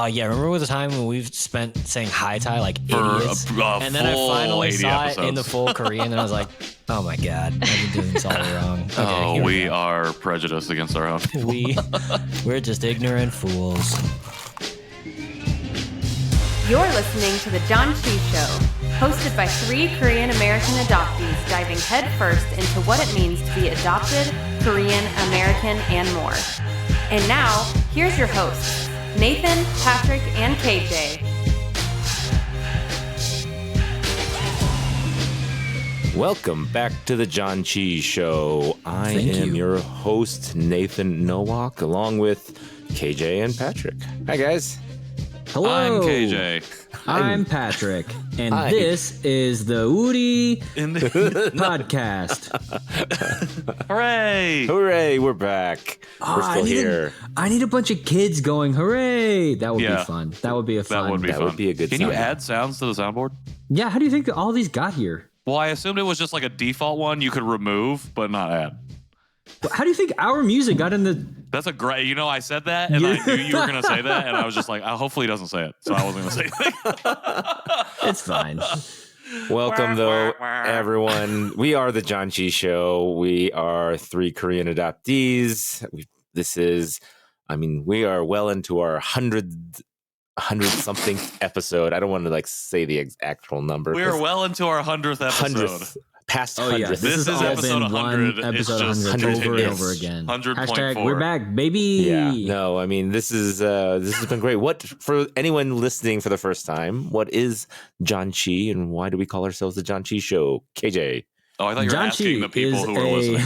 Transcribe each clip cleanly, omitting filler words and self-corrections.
Yeah, remember the time when we've spent saying hi Thai like idiots? And then I full finally 80 saw episodes. it in the full Korean, and I was like, oh my God, I've been doing this all wrong. Okay, Oh, here we go. are prejudiced against our own people. We're just ignorant fools. You're listening to the Janchi Show, hosted by 3 Korean American adoptees diving headfirst into what it means to be adopted, Korean American, and more. And now, here's your hosts, Nathan, Patrick, and KJ. Welcome back to the Janchi Show. I am your host, Nathan Nowak, along with KJ and Patrick. Hi, guys. Hello. I'm KJ. I'm Patrick. And this is the Woody podcast. Hooray! Hooray, we're back. We're still here. I need a bunch of kids going, hooray. That would be fun. That would be a fun. That would be fun. Would be a good Can you add sounds to the soundboard? Yeah, how do you think all these got here? Well, I assumed it was just like a default one you could remove, but not add. How do you think our music got in the... That's a great... You know, I said that, and I knew you were going to say that, and I was just like, hopefully he doesn't say it, so I wasn't going to say anything. It's fine. Welcome, though, everyone. We are the Janchi Show. We are 3 Korean adoptees. We are well into our 100-something episode. I don't want to say the actual number. We are well into our 100th episode. 100th. Past 100th. Yeah. This is episode 100. Episode It's just 100 over and over again. 100.4. We're back, baby. Yeah. No, this has been great. What, for anyone listening for the first time, what is Janchi and why do we call ourselves the Janchi Show? KJ. Oh, I thought you were asking the people who were listening.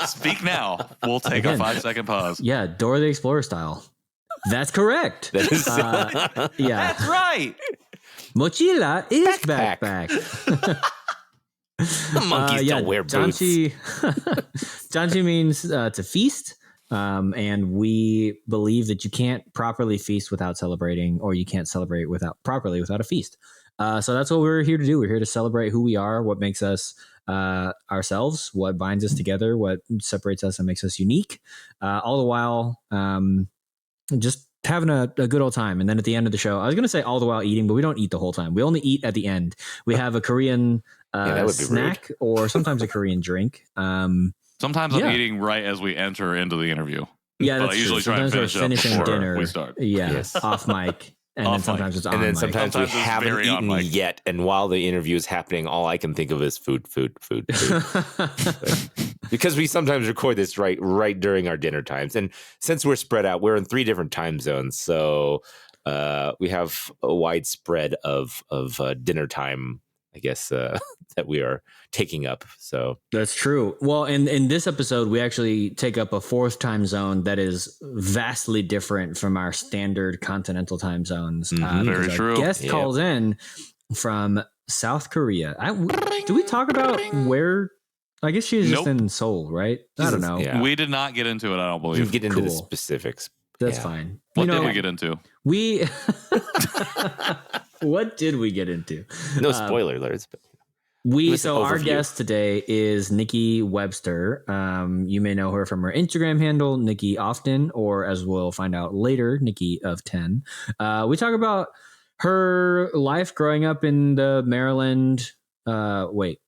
Speak now. We'll take a 5-second pause. Yeah, Dora the Explorer style. That's correct. That is, yeah. That's right. Mochila is backpack. Monkeys don't wear boots. Janchi means to feast. And we believe that you can't properly feast without celebrating, or you can't celebrate properly without a feast. So that's what we're here to do. We're here to celebrate who we are, what makes us ourselves, what binds us together, what separates us and makes us unique. All the while, just having a good old time. And then at the end of the show, I was going to say all the while eating, but we don't eat the whole time. We only eat at the end. We have a Korean snack or sometimes a Korean drink. Sometimes I'm eating right as we enter into the interview. Yeah, but I usually try and finish up before dinner. We start. Yeah, yes. Off mic. And then sometimes it's on mic. And then sometimes we haven't eaten yet. And while the interview is happening, all I can think of is food. Because we sometimes record this right during our dinner times. And since we're spread out, we're in 3 different time zones. So we have a wide spread of dinner time, I guess, that we are taking up. So that's true. Well, in this episode, we actually take up a 4th time zone that is vastly different from our standard continental time zones. Very true. Our guest calls in from South Korea. Do we talk about where? I guess she's just in Seoul, right? I don't know. Yeah. We did not get into it, I don't believe. We get into the specifics. That's fine. What did we get into? What did we get into? No spoiler alerts, but our guest today is Nikki Webster. You may know her from her Instagram handle, Nikki Often, or as we'll find out later, Nikki of 10. We talk about her life growing up in the Maryland. DMV.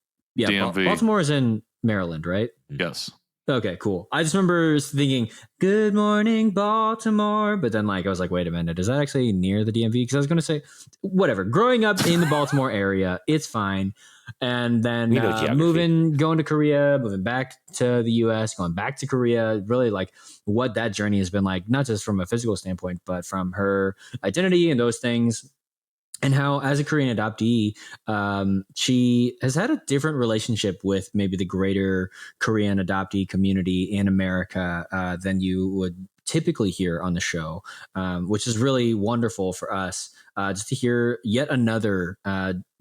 Baltimore is in Maryland, right? Yes. Okay, cool. I just remember thinking, "Good morning, Baltimore," but then I was like, "Wait a minute, is that actually near the DMV?" Because I was going to say, whatever. Growing up in the Baltimore area, it's fine. And then going to Korea, moving back to the U.S., going back to Korea, really what that journey has been like, not just from a physical standpoint, but from her identity and those things. And how, as a Korean adoptee, she has had a different relationship with maybe the greater Korean adoptee community in America than you would typically hear on the show, which is really wonderful for us just to hear yet another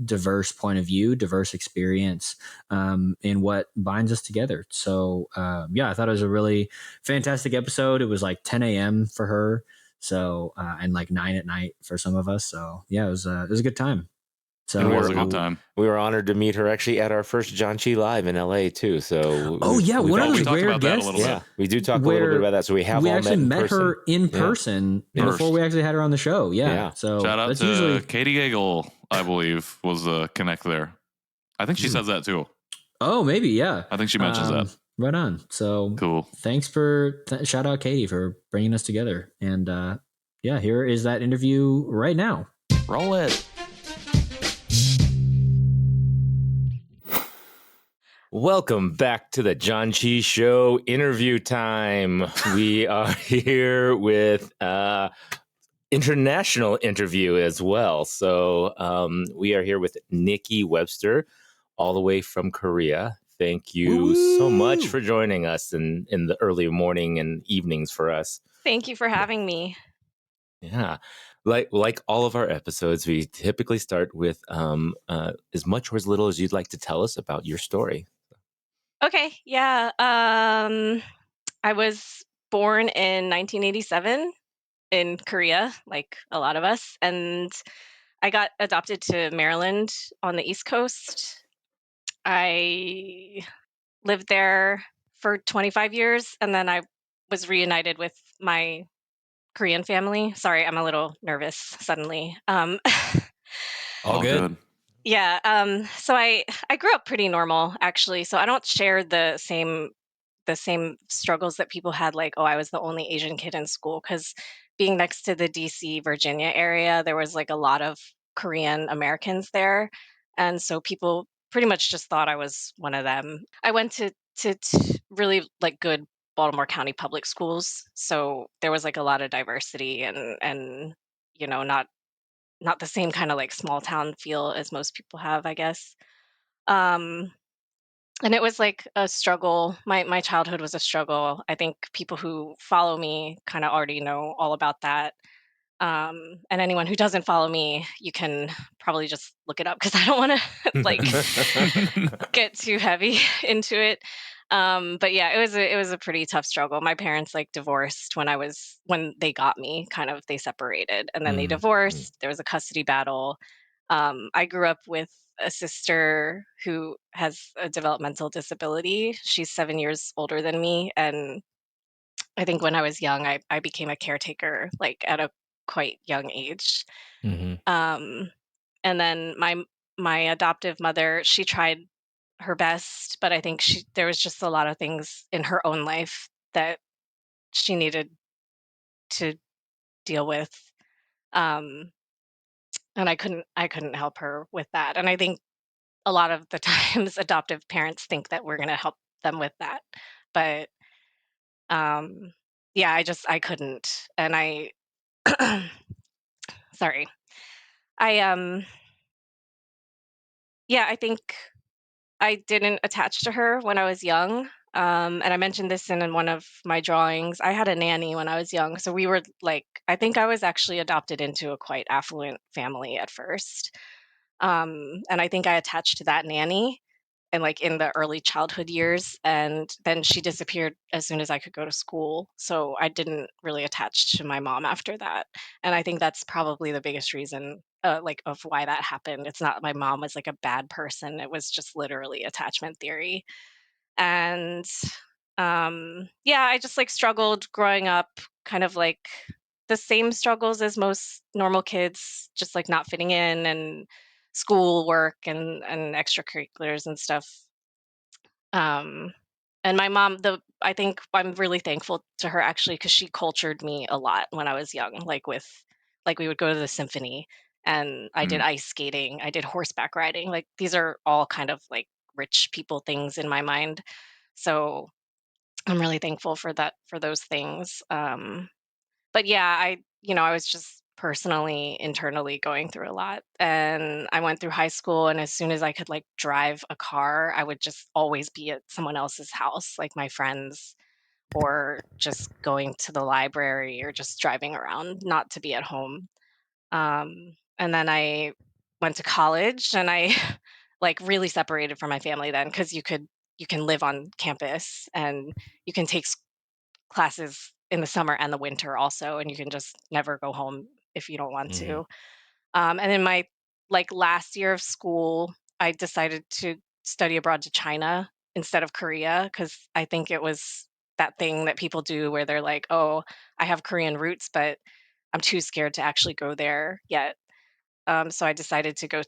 diverse point of view, diverse experience in what binds us together. So, I thought it was a really fantastic episode. It was 10 a.m. for her. So, and 9 at night for some of us. So yeah, it was a good time. So It was a good time. We were honored to meet her actually at our first Janchi Live in LA too. So one of those we talked rare about that a guests. little bit. Yeah, we do talk a little bit about that. So we have all actually met in person. her in person before we actually had her on the show. Yeah. So shout out that's to usually Katie Gagel, I believe, was the connect there. I think she says that too. Oh, maybe, yeah. I think she mentions that. Right on. So cool. Thanks for shout out Katie for bringing us together. And here is that interview right now. Roll it. Welcome back to the Janchi Show interview time. We are here with international interview as well. So we are here with Nikki Webster, all the way from Korea. Thank you so much for joining us in the early morning and evenings for us. Thank you for having me. Yeah. Like all of our episodes, we typically start with as much or as little as you'd like to tell us about your story. Okay, yeah. I was born in 1987 in Korea, like a lot of us, and I got adopted to Maryland on the East Coast. I lived there for 25 years, and then I was reunited with my Korean family. Sorry, I'm a little nervous suddenly. All good. Yeah, so I grew up pretty normal actually. So I don't share the same struggles that people had, like, oh, I was the only Asian kid in school, cuz being next to the DC, Virginia area, there was like a lot of Korean Americans there. And so people pretty much just thought I was one of them. I went to really like good Baltimore County public schools, so there was like a lot of diversity and not the same kind of like small town feel as most people have, I guess. Um, and it was like a struggle. My childhood was a struggle. I think people who follow me kind of already know all about that. And anyone who doesn't follow me, you can probably just look it up because I don't want to like get too heavy into it. But yeah, it was a pretty tough struggle. My parents like divorced when they got me, kind of they separated and then they divorced. There was a custody battle. I grew up with a sister who has a developmental disability. She's 7 years older than me, and I think when I was young, I became a caretaker like at a quite young age. Um, and then my adoptive mother, she tried her best, but I think there was just a lot of things in her own life that she needed to deal with. Um, and I couldn't help her with that. And I think a lot of the times adoptive parents think that we're going to help them with that. But um yeah, I couldn't. And I sorry. I yeah, I think I didn't attach to her when I was young. And I mentioned this in one of my drawings. I had a nanny when I was young. So we were like, I think I was actually adopted into a quite affluent family at first. And I think I attached to that nanny and like in the early childhood years. And then she disappeared as soon as I could go to school. So I didn't really attach to my mom after that. And I think that's probably the biggest reason like of why that happened. It's not my mom was like a bad person. It was just literally attachment theory. And yeah, I just like struggled growing up, kind of like the same struggles as most normal kids, just like not fitting in and school work and extracurriculars and stuff. Um, and my mom, the I think I'm really thankful to her actually because she cultured me a lot when I was young. Like we would go to the symphony, and I did ice skating, I did horseback riding. Like these are all kind of like rich people things in my mind. So I'm really thankful for those things. But yeah, I was just personally internally going through a lot, and I went through high school, and as soon as I could like drive a car, I would just always be at someone else's house, like my friends, or just going to the library or just driving around, not to be at home. And then I went to college, and I like really separated from my family then, because you can live on campus and you can take classes in the summer and the winter also, and you can just never go home if you don't want to. And in my like last year of school, I decided to study abroad to China instead of Korea because I think it was that thing that people do where they're like, "Oh, I have Korean roots, but I'm too scared to actually go there yet." So I decided to go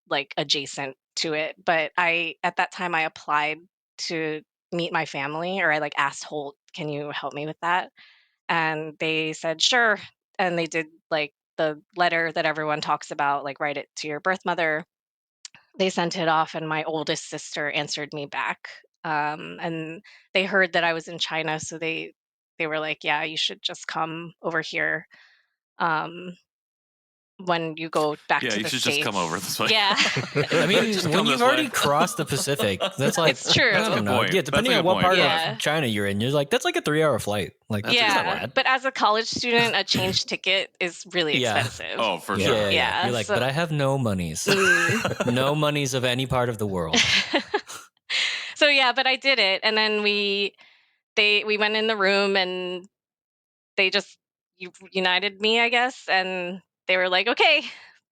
like adjacent to it. But I at that time I applied to meet my family, or I like asked Holt, "Can you help me with that?" And they said, "Sure." And they did like the letter that everyone talks about, like write it to your birth mother. They sent it off, and my oldest sister answered me back. And they heard that I was in China, so they were like, "Yeah, you should just come over here um, when you go back Yeah, to you the should just come over States." this way. Yeah, I mean, Just when come you've this already way. crossed the Pacific, that's like, it's true. I That's a don't good know. point. Yeah, That's a depending on good what point. part Yeah. of China you're in, you're like, that's like a 3-hour flight. Like, that's not Yeah, bad. but as a college student, a change ticket is really Yeah. expensive. Oh, for Yeah, sure. yeah, yeah. Yeah, You're like, so but I have no monies. No monies of any part of the world. so yeah, but I did it, and then we went in the room, and they just united me, I guess, and they were like, "Okay,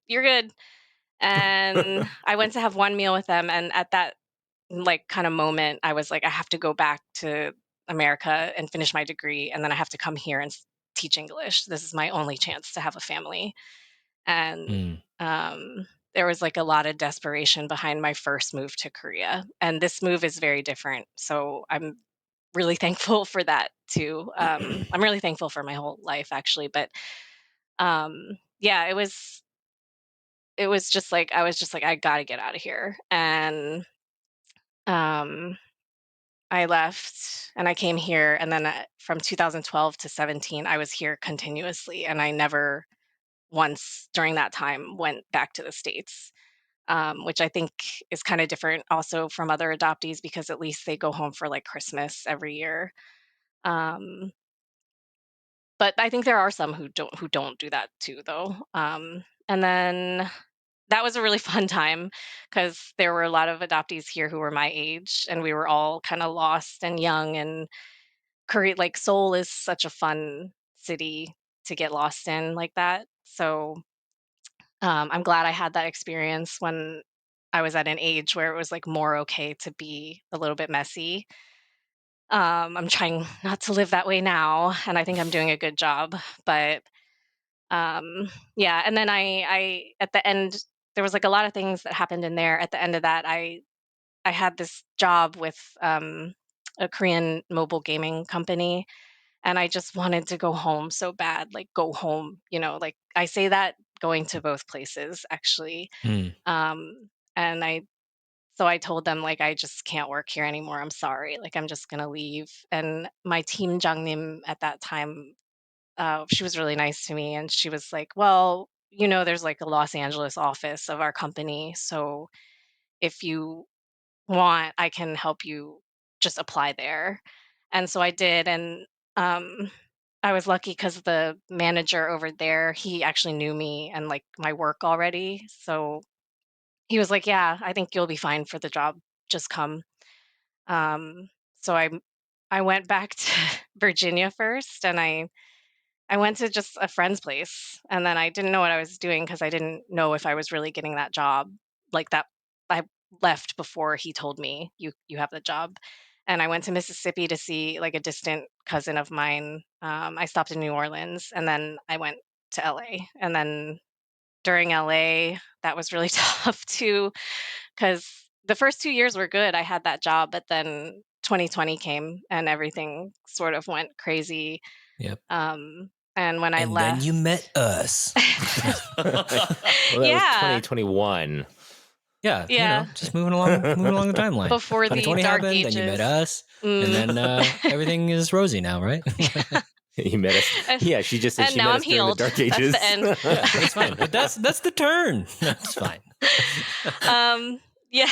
you're good." And I went to have one meal with them, and at that like kind of moment, I was like, I have to go back to America and finish my degree, and then I have to come here and teach English. This is my only chance to have a family. And Mm. there was like a lot of desperation behind my first move to Korea, and this move is very different. So I'm really thankful for that too. I'm really thankful for my whole life actually, but yeah, it was just like I was just like I got to get out of here, and um, I left and I came here, and then from 2012 to 17, I was here continuously, and I never once during that time went back to the States, which I think is kind of different also from other adoptees because at least they go home for like Christmas every year. Um, but I think there are some who don't do that too, though. And then that was a really fun time because there were a lot of adoptees here who were my age, and we were all kind of lost and young. And Korea, like Seoul, is such a fun city to get lost in like that. So I'm glad I had that experience when I was at an age where it was like more okay to be a little bit messy. I'm trying not to live that way now, and I think I'm doing a good job. But yeah, and then I at the end there was like a lot of things that happened in there. At the end of that, I had this job with a Korean mobile gaming company, and I just wanted to go home so bad, like go home. Like I say that going to both places actually. Mm. And I told them like I just can't work here anymore. I'm sorry. Like I'm just gonna leave. And my team jangnim at that time, she was really nice to me, and she was like, "Well, there's like a Los Angeles office of our company, so if you want, I can help you just apply there." And so I did, and um, I was lucky because the manager over there, he actually knew me and like my work already. So he was like, "Yeah, I think you'll be fine for the job. Just come." Um, so I went back to Virginia first, and I went to just a friend's place, and then I didn't know what I was doing because I didn't know if I was really getting that job. Like that, I left before he told me you have the job, and I went to Mississippi to see like a distant cousin of mine. I stopped in New Orleans, and then I went to LA, and then during LA, that was really tough too because the first 2 years were good. I had that job, but then 2020 came and everything sort of went crazy. Yep. And when I And then left, you met us. Well, that was yeah, 2021. Yeah, yeah, just moving along the timeline. before the 2020 dark happened, then you met ages. us, and Mm. then everything is rosy now, right? You met us. and, Yeah, she just said and she now met I'm us during the healed. dark That's ages. the end. Yeah, that's fine. But that's the turn. That's fine. Yeah.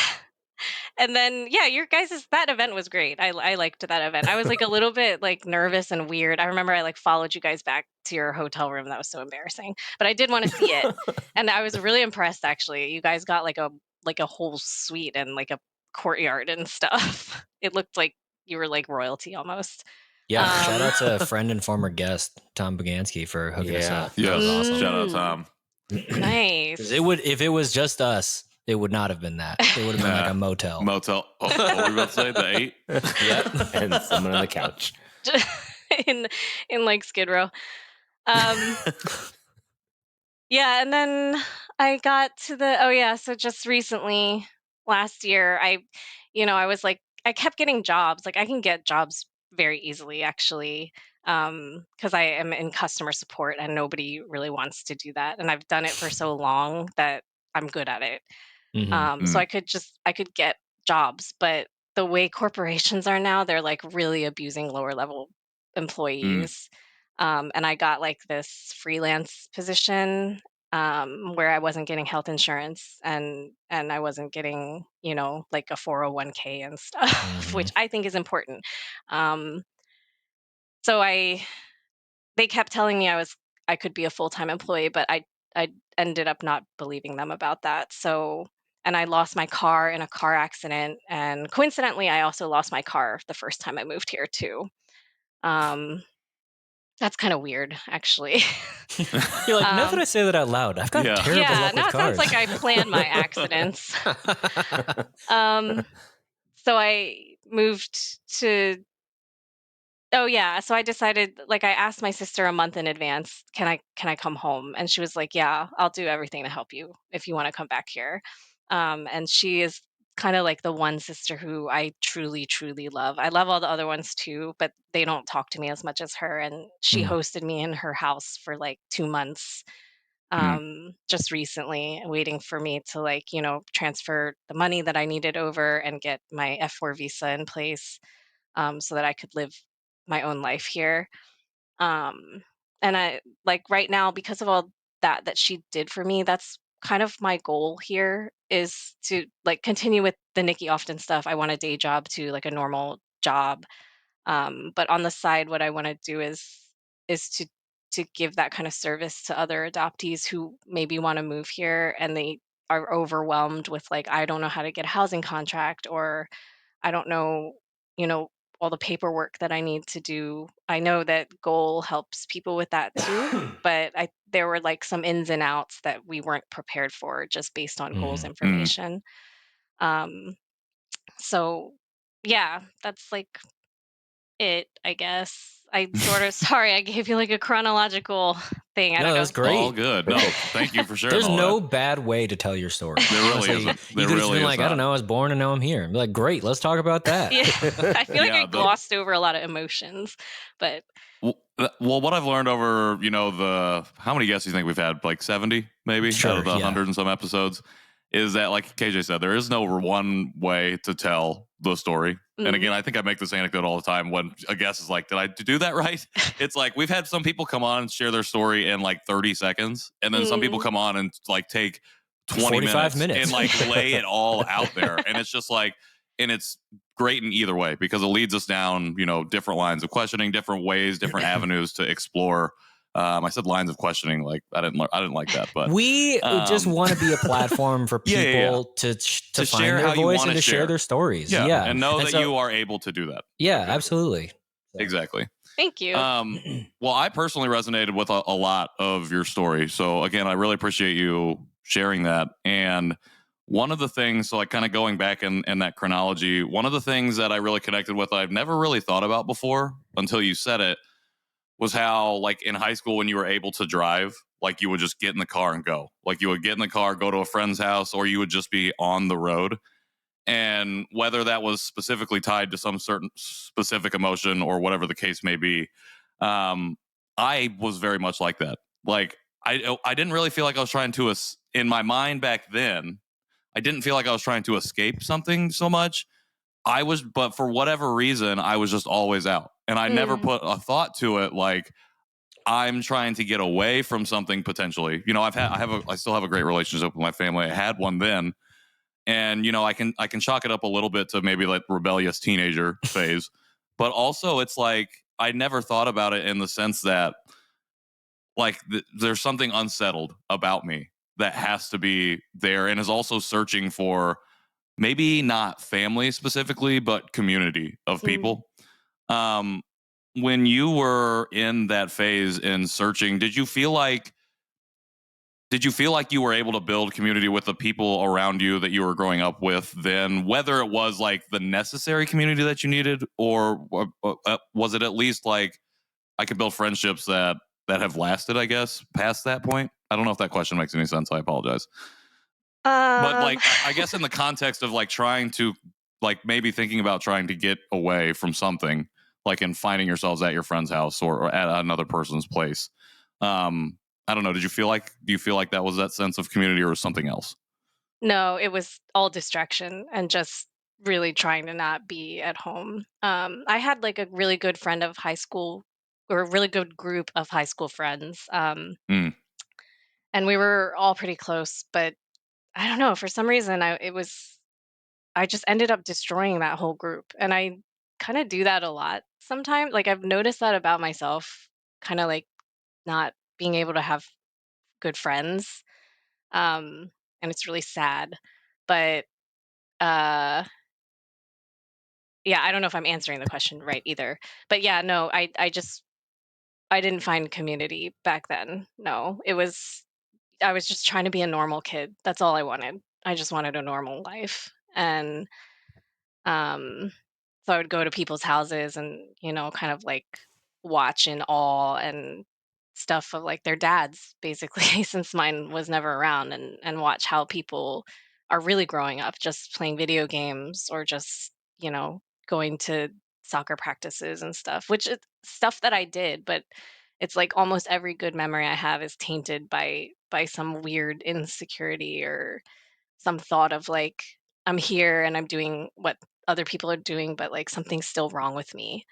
And then yeah, your guys' that event was great. I liked that event. I was like a little bit like nervous and weird. I remember I like followed you guys back to your hotel room. That was so embarrassing. But I did want to see it. And I was really impressed actually. You guys got like a whole suite and like a courtyard and stuff. It looked like you were like royalty almost. Yeah, shout Um out to friend and former guest Tom Bogansky for hooking us Yeah. up. That Yes. was awesome. Shout out mm, Tom. Nice. It would, if it was just us, it would not have been that. It would have been like a motel. Motel. Oh, what were we about to say? The 8? Yeah. And someone on the couch. in like Skid Row. Um, yeah, and then I got to so just recently last year I was like I kept getting jobs. Like I can get jobs very easily actually. Cuz I am in customer support and nobody really wants to do that and I've done it for so long that I'm good at it. So Mm. I could get jobs, but the way corporations are now, they're like really abusing lower level Mm. employees. And I got like this freelance position where I wasn't getting health insurance and I wasn't getting, like a 401k and stuff, which I think is important. Um, so they kept telling me I could be a full-time employee, but I ended up not believing them about that. So and I lost my car in a car accident and coincidentally I also lost my car the first time I moved here too. Um that's kind of weird actually. You're like, now that um I say that out loud, I've got Yeah. terrible yeah, luck with now it sounds cars. like I planned my accidents. um so I moved to Oh yeah, so I decided like I asked my sister a month in advance, can I come home? And she was like, "Yeah, I'll do everything to help you if you want to come back here." And she is kind of like the one sister who I truly truly love. I love all the other ones too, but they don't talk to me as much as her and she Mm. hosted me in her house for like 2 months Mm. just recently waiting for me to like, transfer the money that I needed over and get my F4 visa in place so that I could live my own life here. Um, and I like right now because of all that she did for me, that's kind of my goal here is to like continue with the Nikki often stuff. I want a day job to like a normal job. But on the side, what I want to do is to give that kind of service to other adoptees who maybe want to move here and they are overwhelmed with like I don't know how to get a housing contract or I don't know, you know, all the paperwork that I need to do. I know that Goal helps people with that too, but there were like some ins and outs that we weren't prepared for just based on Goal's Mhm. Mm. information. Um, so yeah, that's like it, I guess. I sort of sorry, I gave you like a chronological thing. I No, don't that's know. All great. good. No, thank you for sharing There's all no that. bad way to tell your story. There really Honestly, isn't. you There could have just really been is like, I don't not. know, I was born and now I'm here. And be like, great, let's talk about that. Yeah, I feel like I Yeah. glossed over a lot of emotions, but Well, what I've learned over, the how many guests do you think we've had? Like 70, maybe, out Sure, of the yeah. 100 and some episodes, is that, like KJ said, there is no one way to tell the story. And again, I think I make this anecdote all the time when a guest is like, did I do that right? It's like we've had some people come on and share their story in like 30 seconds. And then some people come on and like take 20 45 minutes. and like lay it all out there. And it's just like, and it's great in either way because it leads us down, different lines of questioning, different ways, different avenues to explore. I said lines of questioning, like I didn't like that, but We just want to be a platform for Yeah, people yeah, yeah. to To find share their how you voice wanna and to share share. their stories. Yeah, Yeah. and know that so, you are able to do that. yeah, absolutely. So, Exactly. thank you. Well, I personally resonated with a lot of your story. So again, I really appreciate you sharing that. And one of the things, so like kind of going back in that chronology, one of the things that I really connected with, I've never really thought about before until you said it, was how like in high school when you were able to drive, like you would just get in the car and go. Like you would get in the car, go to a friend's house, or you would just be on the road. And whether that was specifically tied to some certain specific emotion or whatever the case may be, um, I was very much like that. Like I didn't really feel like I was trying to in my mind back then. I didn't feel like I was trying to escape something so much. But for whatever reason, I was just always out, and I never Mm, put a thought to it. Like I'm trying to get away from something potentially. I still have a great relationship with my family. I had one then, and I can chalk it up a little bit to maybe like rebellious teenager phase, but also it's like I never thought about it in the sense that like there's something unsettled about me that has to be there and is also searching for maybe not family specifically but community of mm. people. um when you were in that phase in searching, did you feel like Did you feel like you were able to build community with the people around you that you were growing up with then, whether it was like the necessary community that you needed, or was it at least like I could build friendships that have lasted, I guess, past that point? I don't know if that question makes any sense. I apologize. But like, I guess in the context of like trying to, like maybe thinking about trying to get away from something, like in finding yourselves at your friend's house or at another person's place. I don't know. Do you feel like that was that sense of community or something else? No, it was all distraction and just really trying to not be at home. I had like a really good friend of high school, or a really good group of high school friends. Mm. And we were all pretty close, but I don't know, for some reason I just ended up destroying that whole group. And I kind of do that a lot sometimes. Like I've noticed that about myself, kind of like not being able to have good friends. And it's really sad. But uh yeah, I don't know if I'm answering the question right either. But yeah, no, I didn't find community back then. No. I was just trying to be a normal kid. That's all I wanted. I just wanted a normal life. And um so I would go to people's houses and, kind of like watch in awe and stuff of like their dads basically since mine was never around, and watch how people are really growing up just playing video games or just, going to soccer practices and stuff, which is stuff that I did, but it's like almost every good memory I have is tainted by some weird insecurity or some thought of like I'm here and I'm doing what other people are doing, but like something's still wrong with me,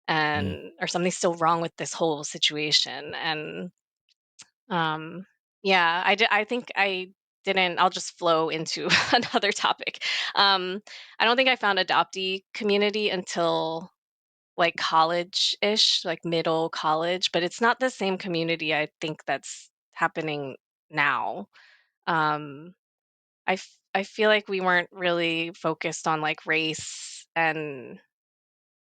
Mm. and or something's still wrong with this whole situation. And um yeah, I think I didn't I'll just flow into another topic. I don't think I found adoptee community until like college-ish, like middle college, but it's not the same community I think that's happening now. Um I feel like we weren't really focused on like race and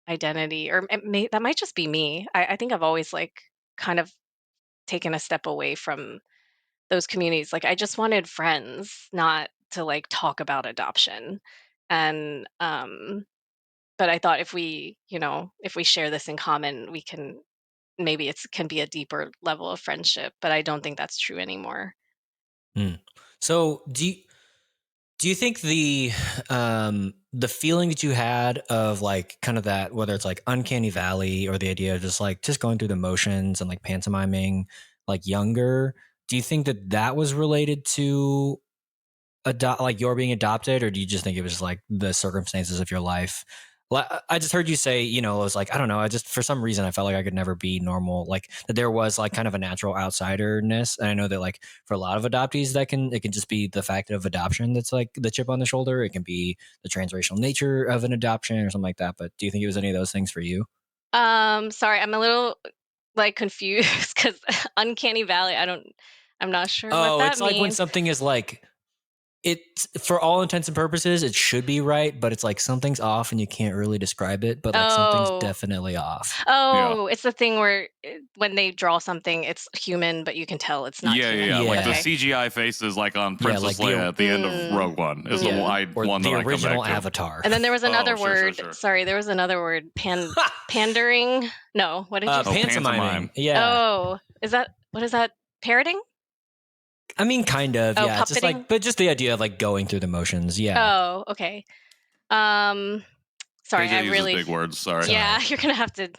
identity, or that might just be me. I think I've always like kind of taken a step away from those communities. Like I just wanted friends, not to like talk about adoption. And but I thought if we share this in common, we can maybe it's can be a deeper level of friendship. But I don't think that's true anymore. Mm. So do you think the feeling that you had of like kind of that, whether it's like uncanny valley or the idea of just going through the motions and like pantomiming like younger, do you think that that was related to like your being adopted, or do you just think it was like the circumstances of your life? I just heard you say, it was like, I don't know, I just for some reason I felt like I could never be normal, like that there was like kind of a natural outsiderness. And I know that like for a lot of adoptees it can just be the fact of adoption that's like the chip on the shoulder. It can be the transracial nature of an adoption or something like that. But do you think it was any of those things for you? Sorry, I'm a little like confused because uncanny valley. I'm not sure what Oh, that it's like when means. something is like, it for all intents and purposes it should be right, but it's like something's off and you can't really describe it, but like something's Oh, definitely off. Yeah. oh, it's the thing where when they draw something, it's human, but you can tell it's not human. Yeah. Like the Yeah. Okay. CGI faces, like on Yeah, like Princess Leia at the end of Mm, Rogue One, is the mm. or one the that I come original back to. Avatar. And then there was another Oh, sure. word. Sorry, there was another word. Pandering. No, what did you say? Pantomiming. Pantomime. Yeah. Oh, what is that? Parroting? I mean, kind of. Oh, Yeah. It's just puppeting. like, but just the idea of like going through the motions. Yeah. Oh, okay. Um, sorry, I KJ uses really. big words. Sorry. Yeah, you're gonna have to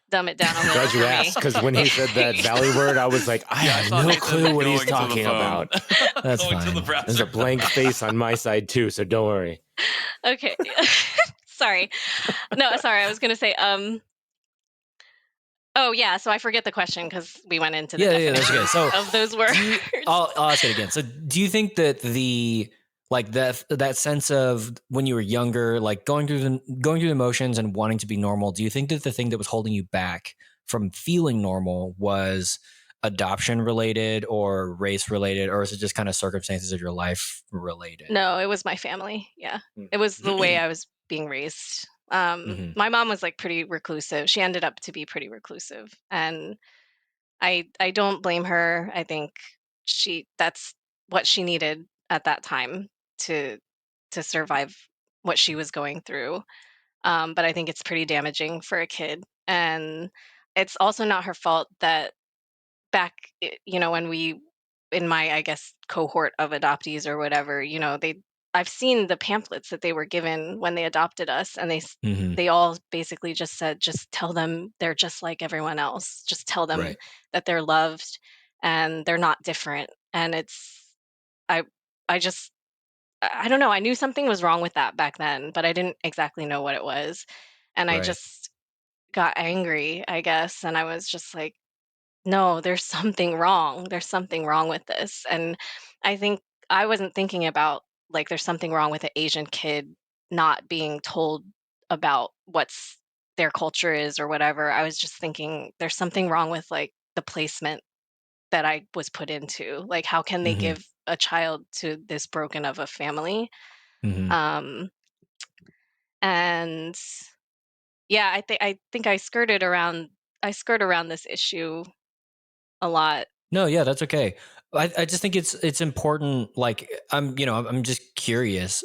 dumb it down a little Glad you for asked, me. because when he said that valley word, I was like, I Yeah, I have saw no Nathan clue what he's going to the talking phone. about. That's going to the fine. browser. There's a blank face on my side too, so don't worry. Okay. Sorry. No, sorry. I was gonna say. Oh yeah. So I forget the question because we went into the Yeah, that's okay. definitions So of those words. I'll ask it again. So do you think that that sense of when you were younger, like going through the motions and wanting to be normal, do you think that the thing that was holding you back from feeling normal was adoption related or race related, or is it just kind of circumstances of your life related? No, it was my family. Yeah, it was the way I was being raised. Mm-hmm. My mom was like pretty reclusive. She ended up to be pretty reclusive, and I don't blame her. I think that's what she needed at that time to survive what she was going through. But I think it's pretty damaging for a kid, and it's also not her fault that back, when we in my, I guess, cohort of adoptees or whatever, I've seen the pamphlets that they were given when they adopted us, and Hmm. they all basically just said, just tell them they're just like everyone else. Just tell them Right. that they're loved and they're not different. And I I just I don't know. I knew something was wrong with that back then, but I didn't exactly know what it was. And I Right. just got angry, I guess, and I was just like, no, there's something wrong. There's something wrong with this. And I think I wasn't thinking about, like, there's something wrong with an Asian kid not being told about what's their culture is or whatever. I was just thinking there's something wrong with, like, the placement that I was put into. Like, how can they Hmm. give a child to this broken of a family? Hmm. Um, and yeah, I think I skirt around this issue a lot. No, yeah, that's okay. I just think it's important. Like I'm just curious,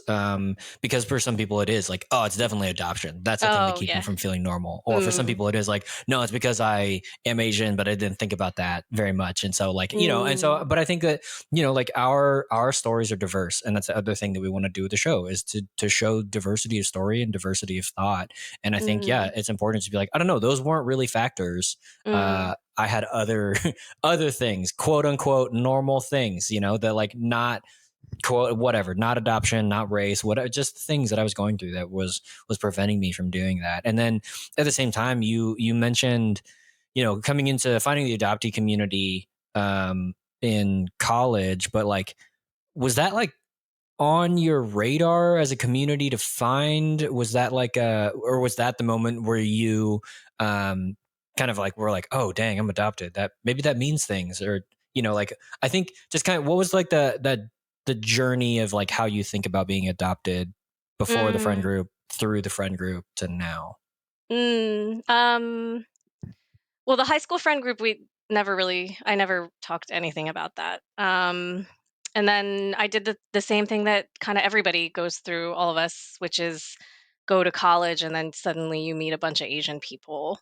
because for some people it is like, oh, it's definitely adoption. That's the thing to Oh, keep them yeah. from feeling normal. Or for some Mm, people it is like, no, it's because I am Asian, but I didn't think about that very much. And so like, mm, but I think that, like our stories are diverse. And that's the other thing that we want to do with the show is to show diversity of story and diversity of thought. And I think, yeah, mm, it's important to be like, I don't know, those weren't really factors. mm, I had other things, quote unquote, normal things, that like not quote whatever, not adoption, not race, whatever, just things that I was going through that was preventing me from doing that. And then at the same time, you mentioned, coming into finding the adoptee community in college, but like, was that like on your radar as a community to find? Was that like or was that the moment where you um kind of like were like, oh dang, I'm adopted, that maybe that means things? Or like, I think just kind of, what was like the journey of like how you think about being adopted before the friend mm, group, through the friend group, to now? mm. Well, the high school friend group, I never talked anything about that. And then I did the same thing that kind of everybody goes through, all of us, which is go to college and then suddenly you meet a bunch of Asian people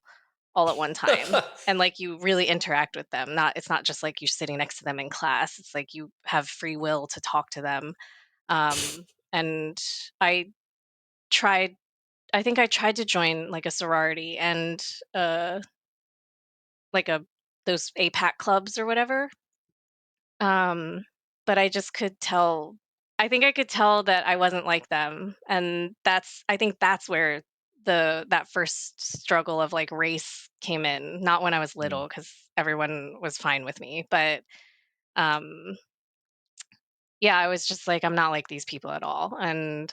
all at one time. And like you really interact with them. It's not just like you're sitting next to them in class. It's like you have free will to talk to them. And I tried I think I tried to join like a sorority and uh like a those APAC clubs or whatever. Um but I just could tell, I think I could tell that I wasn't like them, and I think that's where that first struggle of like race came in, not when I was Mm. little cuz everyone was fine with me, but um yeah, I was just like, I'm not like these people at all. And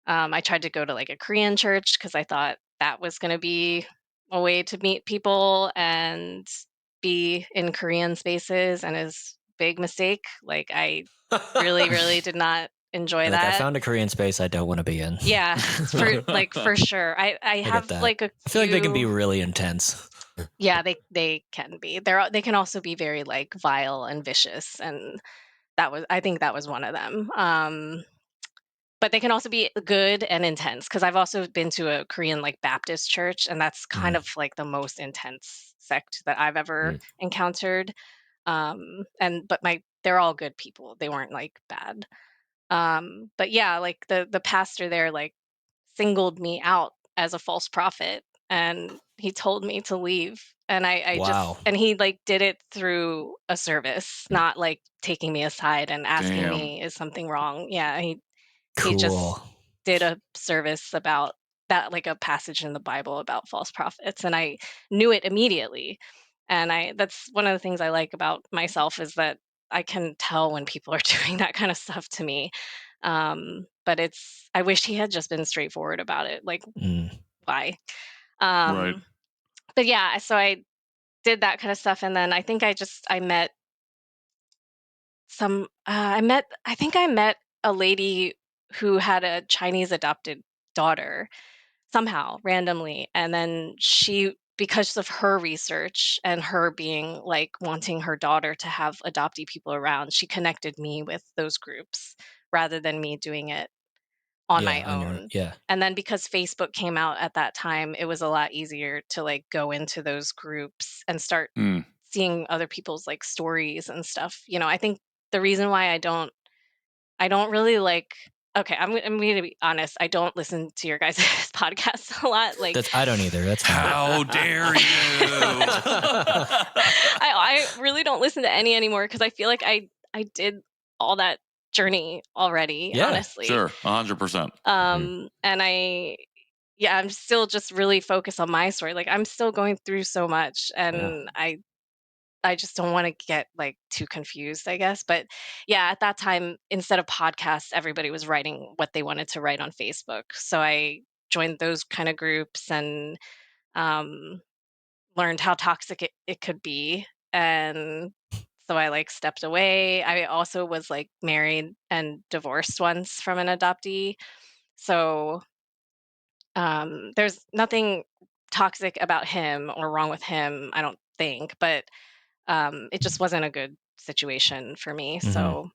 I tried to go to like a Korean church because I thought that was going to be a way to meet people and be in Korean spaces. And is big mistake. Like I really, really did not enjoy Like, I that. found a Korean space I don't want to be in. Yeah, for sure. I I get have that. like a I feel like they can be few. really intense. Yeah, they can be. They can also be very like vile and vicious, and I think that was one of them. But they can also be good and intense, because I've also been to a Korean, like, Baptist church, and that's kind Mm. of, like, the most intense sect that I've ever Mm. encountered, but my they're all good people, they weren't, like, bad. But yeah, like, the pastor there, like, singled me out as a false prophet, and he told me to leave, and I Wow. just and he, like, did it through a service, not, like, taking me aside and asking Damn. me, "Is something wrong?" Yeah, he Cool. just did a service about that, like a passage in the Bible about false prophets, and I knew it immediately. And that's one of the things I like about myself, is that I can tell when people are doing that kind of stuff to me. But I wish he had just been straightforward about it. Like, Mm. why? Right. Um, but yeah, so I did that kind of stuff, and then I think I think I met a lady who had a Chinese adopted daughter somehow randomly, and then she because of her research and her being like wanting her daughter to have adoptee people around, she connected me with those groups rather than me doing it on my own. Yeah. And then because Facebook came out at that time, it was a lot easier to like go into those groups and start Mm. seeing other people's like stories and stuff. I think the reason why I don't really like, okay, I'm going to be honest, I don't listen to your guys' podcasts a lot. Like, I don't either. That's fine. How dare you? I really don't listen to any anymore because I feel like I did all that journey already, Yeah, honestly. Sure, 100%. And I'm still just really focused on my story. Like, I'm still going through so much, and I just don't want to get like too confused, I guess. But yeah, at that time, instead of podcasts, everybody was writing what they wanted to write on Facebook. So I joined those kind of groups and um, learned how toxic it could be. And so I like stepped away. I also was like married and divorced once from an adoptee. So there's nothing toxic about him or wrong with him, I don't think. But it just wasn't a good situation for me. Mhm. So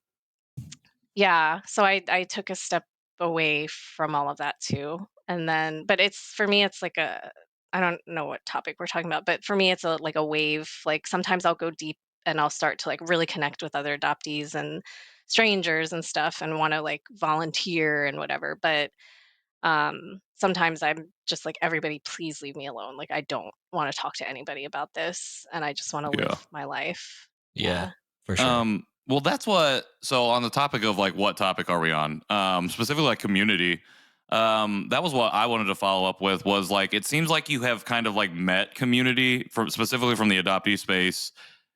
yeah, so I took a step away from all of that too. And then, but it's for me, it's like I don't know what topic we're talking about, but for me, it's like a wave. Like sometimes I'll go deep and I'll start to like really connect with other adoptees and strangers and stuff and want to like volunteer and whatever. But sometimes I'm just like, everybody, please leave me alone. Like, I don't want to talk to anybody about this and I just want to Yeah. live my life. Yeah, for sure. Well, that's what. So on the topic of like, what topic are we on? Specifically, like community. That was what I wanted to follow up with. Was like, it seems like you have kind of like met community from specifically from the adoptee space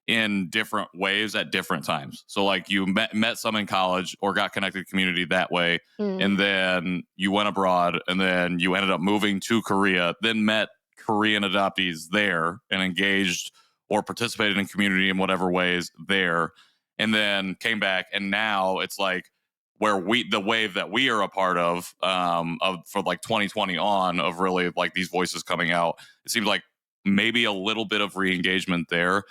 in different ways at different times. So like, you met some in college or got connected to community that way, and then you went abroad, and then you ended up moving to Korea, then met Korean adoptees there and engaged or participated in community in whatever ways there, and then came back, and now it's like where the wave that we are a part of for like 2020 on, of really like these voices coming out. It seems like maybe a little bit of re-engagement there.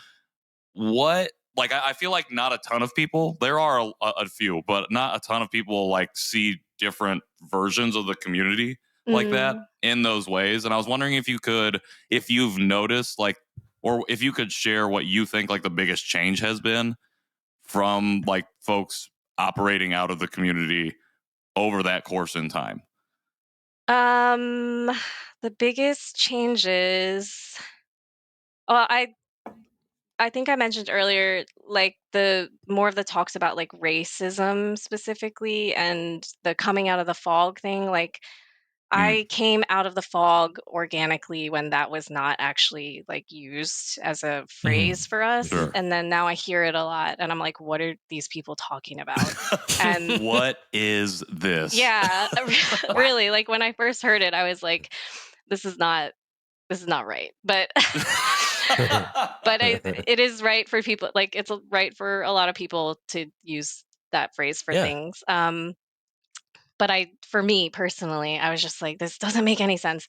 What, like, I feel like not a ton of people, there are a few, but not a ton of people like see different versions of the community like that in those ways. And I was wondering if you've noticed, like, or if you could share what you think like the biggest change has been from like folks operating out of the community over that course in time. The biggest changes. Well, I think I mentioned earlier, like the more of the talks about like racism specifically and the coming out of the fog thing. Like I came out of the fog organically when that was not actually like used as a phrase for us. Sure. And then now I hear it a lot and I'm like, what are these people talking about? And what is this? yeah, really, like when I first heard it, I was like, this is not right. But but it is right for people. Like it's right for a lot of people to use that phrase for things. But for me personally, I was just like, this doesn't make any sense.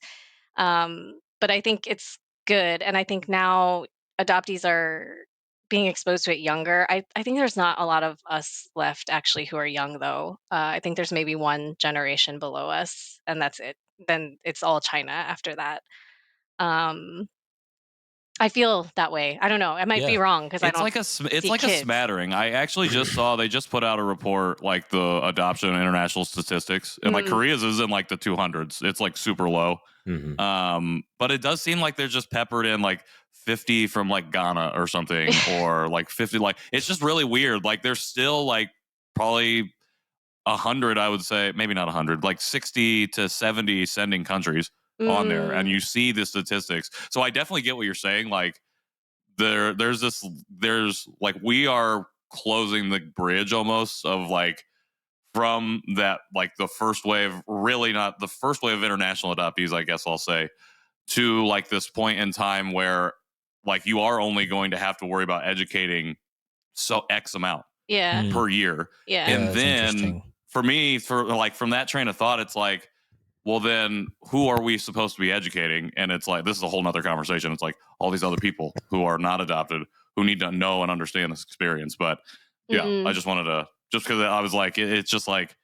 But I think it's good, and I think now adoptees are being exposed to it younger. I think there's not a lot of us left actually who are young though. I think there's maybe one generation below us, and that's it. Then it's all China after that. Um, I feel that way. I don't know. I might be wrong because I don't. It's like a smattering. I actually just saw they just put out a report like the adoption international statistics, and like Korea's is in like the 200s. It's like super low. But it does seem like they're just peppered in like 50 from like Ghana or something, or like 50. Like it's just really weird. Like there's still like probably 100, I would say, maybe not 100, like 60 to 70 sending countries on there, and you see the statistics. So I definitely get what you're saying. Like there's like we are closing the bridge almost of like from that, like the first wave, really not the first wave of international adoptees, I guess I'll say, to like this point in time where like you are only going to have to worry about educating so X amount per year. Yeah. And then for me, for like from that train of thought, it's like well, then who are we supposed to be educating? And it's like, this is a whole nother conversation. It's like all these other people who are not adopted who need to know and understand this experience. But yeah, I just wanted to, just because I was like, it's just like,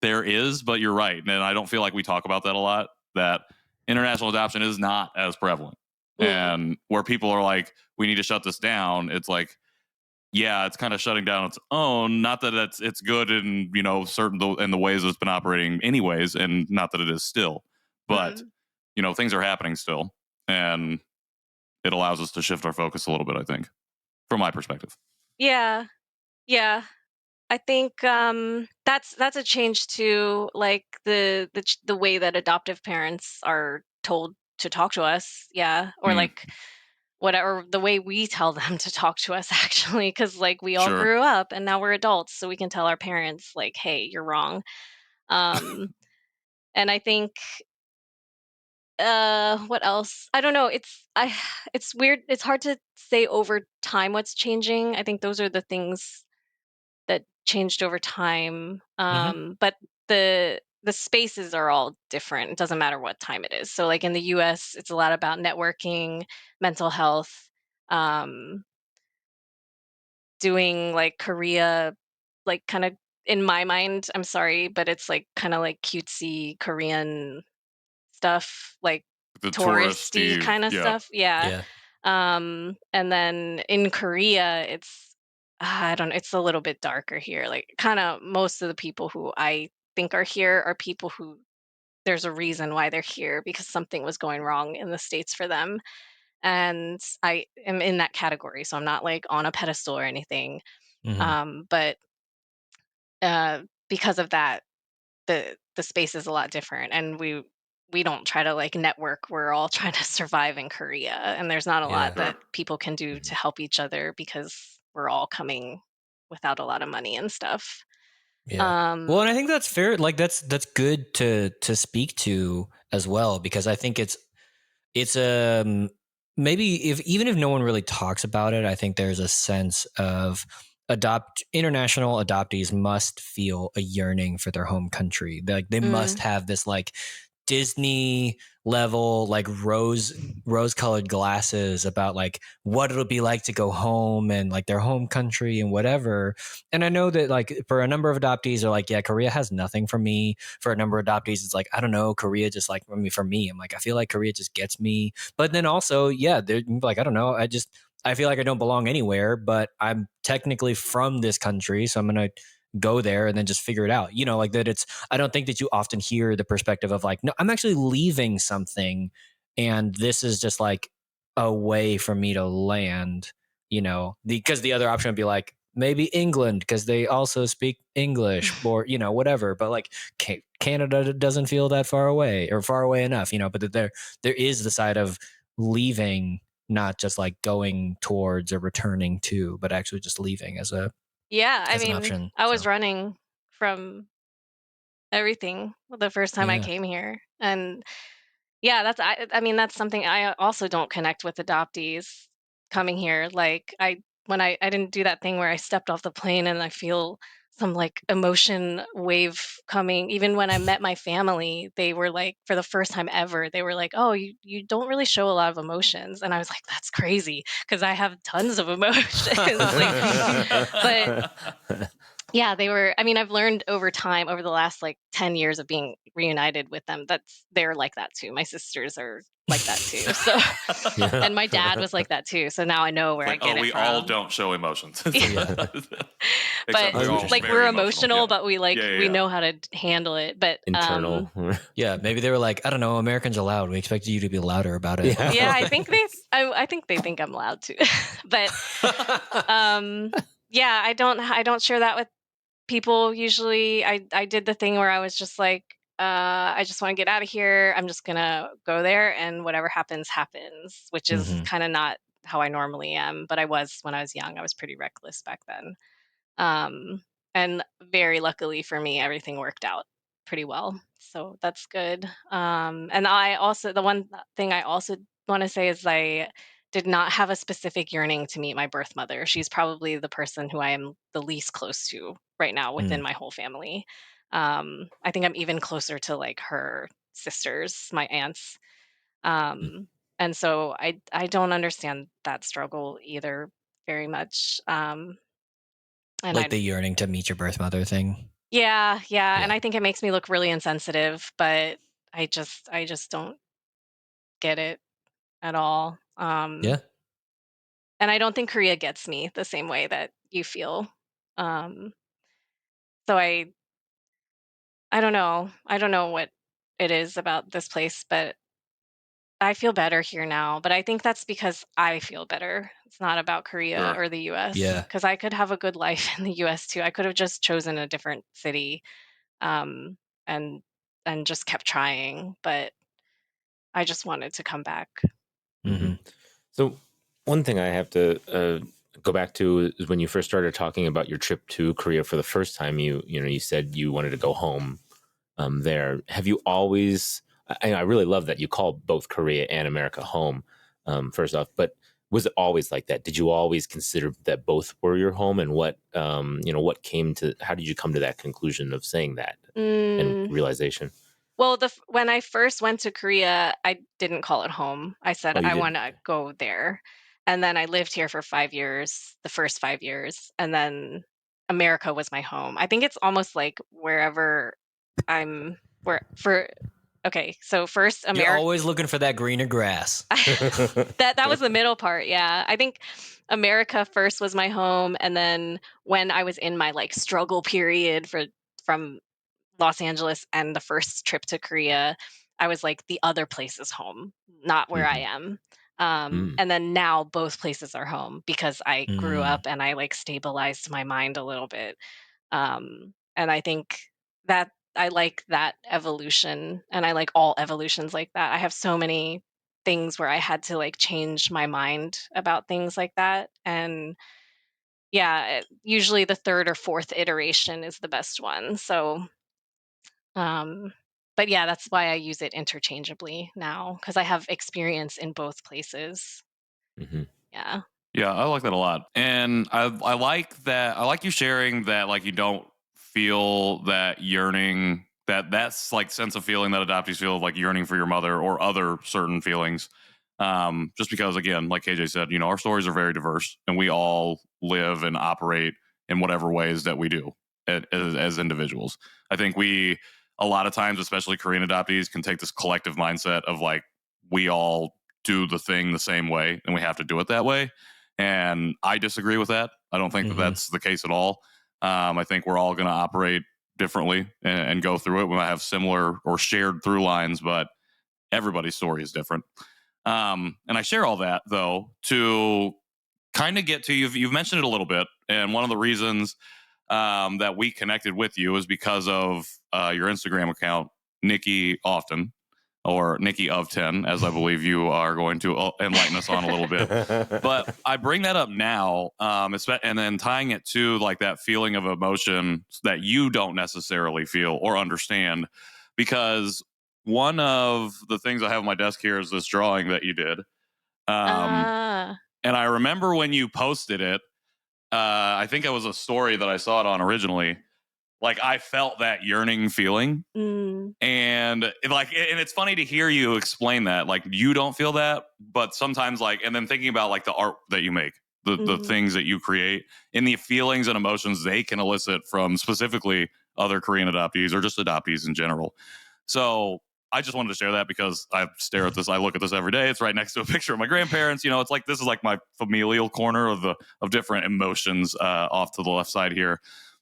there is, but you're right. And I don't feel like we talk about that a lot, that international adoption is not as prevalent. And where people are like, we need to shut this down. It's like, yeah, it's kind of shutting down its own. Not that it's good in, you know, certain in the ways it's been operating anyways, and not that it is still, but you know, things are happening still, and it allows us to shift our focus a little bit, I think, from my perspective. Yeah. Yeah. I think that's a change to like the way that adoptive parents are told to talk to us. Yeah. Or Mm, like whatever the way we tell them to talk to us actually, because like we all sure. grew up and now we're adults, so we can tell our parents like, hey, you're wrong. Um and I think what else? I don't know. It's weird. It's hard to say over time what's changing. I think those are the things that changed over time. Mhm. But the spaces are all different. It doesn't matter what time it is. So like in the US, it's a lot about networking, mental health, um, doing like Korea, like kind of in my mind, I'm sorry, but it's like kind of like cutesy Korean stuff, like The touristy touristy, kind of yeah. stuff. Yeah. Yeah. And then in Korea, it's I don't know, it's a little bit darker here. Like kind of most of the people who I think are here are people who there's a reason why they're here because something was going wrong in the States for them. And I am in that category. So I'm not like on a pedestal or anything. Mhm. But because of that, the space is a lot different and we don't try to like network. We're all trying to survive in Korea and there's not a lot Yeah. Sure. that people can do to help each other because we're all coming without a lot of money and stuff. Yeah. Well, Um and I think that's fair. Like that's good to speak to as well, because I think it's maybe if even if no one really talks about it, I think there's a sense of international adoptees must feel a yearning for their home country. Like they must mm, have this like Disney level like rose colored glasses about like what it'll be like to go home and like their home country and whatever. And I know that like for a number of adoptees are like, yeah, Korea has nothing for me. For a number of adoptees, it's like, I don't know, Korea just like, I mean, for me, I'm like, I feel like Korea just gets me. But then also, yeah, they're like, I don't know, I feel like I don't belong anywhere, but I'm technically from this country, so I'm gonna go there and then just figure it out. You know, like that. I don't think that you often hear the perspective of like, no, I'm actually leaving something, and this is just like a way for me to land. You know, because the other option would be like maybe England because they also speak English, or you know, whatever. But like Canada doesn't feel that far away or far away enough. You know, but there is the side of leaving, not just like going towards or returning to, but actually just leaving yeah, I as an mean, option. I was So running from everything the first time I yeah. came here. And yeah, I mean, that's something I also don't connect with adoptees coming here. Like when I didn't do that thing where I stepped off the plane and I feel some like emotion wave coming. Even when I met my family, they were like, for the first time ever, they were like, "Oh, you don't really show a lot of emotions." And I was like, "That's crazy," because I have tons of emotions. Like, but yeah, they were I mean, I've learned over time, over the last, like, 10 years of being reunited with them, they're like that too. My sisters are like that too, so and my dad was like that too, so now I know It's where I like, oh, get it we all from. don't show emotions. Yeah. Except But, we're all like, very we're emotional. emotional, Yeah. but Yeah. Yeah. we Yeah. know how to handle it, but, Internal. Yeah, maybe they were like, I don't know, Americans are loud. We expected you to be louder about it. Yeah. yeah, I think they think I'm loud too. But, um, yeah, I don't share that with people usually. I did the thing where I was just like, I just want to get out of here. I'm just gonna go there and whatever happens, happens, which is Hmm. kind of not how I normally am, but I was when I was young. I was pretty reckless back then. Um, and very luckily for me, everything worked out pretty well. So that's good. And I also, the one thing I also want to say is I did not have a specific yearning to meet my birth mother. She's probably the person who I am the least close to right now within Mm. my whole family. I think I'm even closer to like her sisters, my aunts. And so I don't understand that struggle either very much. And Like I the yearning to meet your birth mother thing. yeah, and Yeah. I think it makes me look really insensitive, but I just don't get it at all. Yeah. And I don't think Korea gets me the same way that you feel. Um, so I don't know. I don't know what it is about this place, but I feel better here now. But I think that's because I feel better. It's not about Korea Sure. or the US Yeah. because I could have a good life in the US too. I could have just chosen a different city, um, and just kept trying, but I just wanted to come back. Mm-hmm. So one thing I have to go back to is when you first started talking about your trip to Korea for the first time. You said you wanted to go home there. Have you always? I really love that you call both Korea and America home. First off, but was it always like that? Did you always consider that both were your home? And what came to? How did you come to that conclusion of saying that and Mm, realization? well, when I first went to Korea, I didn't call it home. I said Oh, you I didn't. want to go there, and then I lived here for 5 years, the first 5 years, and then America was my home. I think it's almost like wherever I'm, where for. Okay, so first You're America. always looking for that greener grass. That was the middle part, yeah. I think America first was my home, and then when I was in my like struggle period from Los Angeles and the first trip to Korea, I was like, the other place is home, not where I Mhm. am. Mm. And then now both places are home because I grew Mm. up and I like stabilized my mind a little bit. And I think that I like that evolution and I like all evolutions like that. I have so many things where I had to like change my mind about things like that. And yeah, usually the third or fourth iteration is the best one. So, um, but yeah, that's why I use it interchangeably now because I have experience in both places. Mhm. Yeah. Yeah, I like that a lot. And I like that. I like you sharing that, like, you don't feel that yearning, that's like sense of feeling that adoptees feel of like yearning for your mother or other certain feelings. Just because, again, like KJ said, our stories are very diverse and we all live and operate in whatever ways that we do as individuals. I think a lot of times, especially Korean adoptees, can take this collective mindset of like, we all do the thing the same way and we have to do it that way, and I disagree with that. I don't think that Mhm. that's the case at all. I think we're all going to operate differently and go through it. We might have similar or shared through lines, but everybody's story is different. And I share all that, though, to kind of get to you've mentioned it a little bit. And one of the reasons that we connected with you is because of your Instagram account, Nikki Often, or Nikki of 10, as I believe you are going to enlighten us on a little bit. But I bring that up now, and then tying it to like that feeling of emotion that you don't necessarily feel or understand, because one of the things I have on my desk here is this drawing that you did. Ah. And I remember when you posted it, I think it was a story that I saw it on originally. Like, I felt that yearning feeling, Mm, and it's funny to hear you explain that, like, you don't feel that, but sometimes, like, and then thinking about like the art that you make, the mm. things that you create, and the feelings and emotions they can elicit from specifically other Korean adoptees or just adoptees in general. So I just wanted to share that because I stare at this, I look at this every day. It's right next to a picture of my grandparents. It's like, this is like my familial corner of different emotions off to the left side here.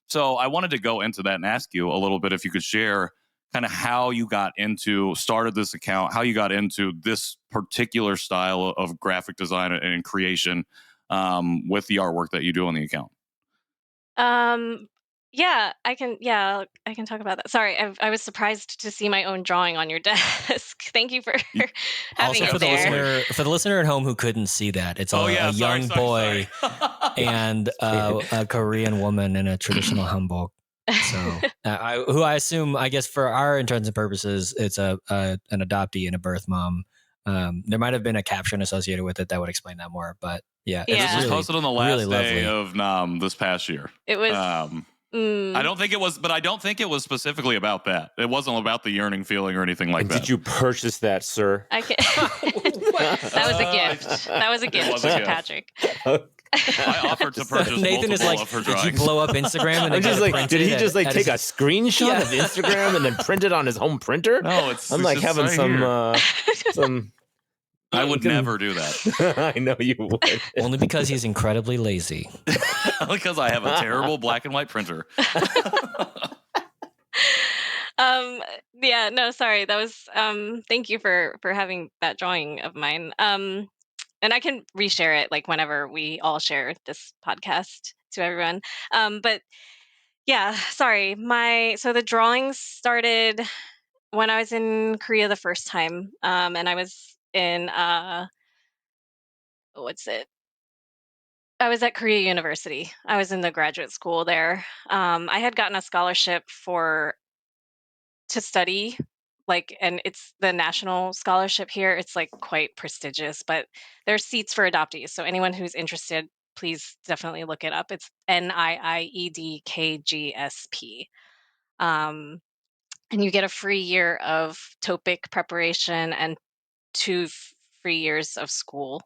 So I wanted to go into that and ask you a little bit if you could share kind of how you started this account, how you got into this particular style of graphic design and creation, with the artwork that you do on the account. Um, yeah, I can talk about that. Sorry, I was surprised to see my own drawing on your desk. Thank you for having Also, it for the there. listener at home who couldn't see that, it's Oh a yeah, sorry, young sorry, boy sorry. and a Korean woman in a traditional hanbok. So, who I assume, I guess, for our intents and purposes, it's an adoptee and a birth mom. There might have been a caption associated with it that would explain that more, but yeah, And it's this was Yeah, really, posted on the really last day lovely. of Nam this past year. it was. Um, I don't think it was, but I don't think it was specifically about that. It wasn't about the yearning feeling or anything like And that. did you purchase that, sir? I can That was a gift. That was a gift was a to gift. Patrick. I offered to purchase Nathan is multiple like, of her did you drawings. blow up Instagram and then I'm just get it like, did he printed just like at take a his- screenshot Yeah. of Instagram and then print it on his home printer? No, it's I'm like just having right some here. some. I would can- never do that I know you would. Only because he's incredibly lazy. because I have a terrible black and white printer. Yeah, no, sorry. That was thank you for having that drawing of mine. And I can reshare it like whenever we all share this podcast to everyone. But yeah, sorry. So the drawings started when I was in Korea the first time. And I was in what's it? I was at Korea University. I was in the graduate school there. I had gotten a scholarship to study, like, and it's the national scholarship here. It's like quite prestigious, but there's seats for adoptees. So anyone who's interested, please definitely look it up. It's NIIEDKGSP. Um, and you get a free year of TOPIC preparation and free years of school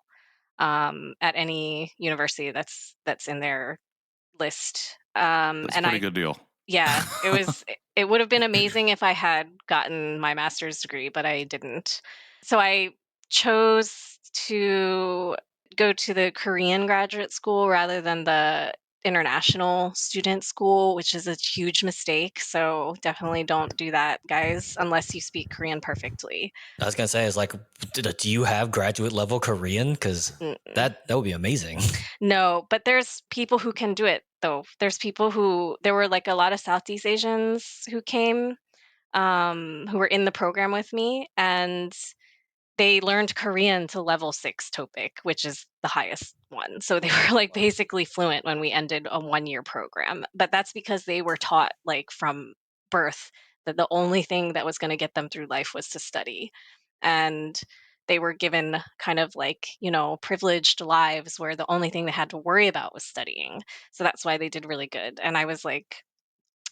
at any university that's in their list. That's a And pretty good deal. yeah, it would have been amazing if I had gotten my master's degree, but I didn't. So I chose to go to the Korean graduate school rather than the international student school, which is a huge mistake. So definitely don't do that, guys, unless you speak Korean perfectly. I was gonna say, is like, do you have graduate level Korean? Because that would be amazing. No, but there's people who can do it though. There were like a lot of Southeast Asians who came, who were in the program with me, and they learned Korean to level 6 TOPIC, which is the highest one. So they were like basically fluent when we ended a 1-year program. But that's because they were taught like from birth that the only thing that was going to get them through life was to study. And they were given kind of like, privileged lives where the only thing they had to worry about was studying. So that's why they did really good. And I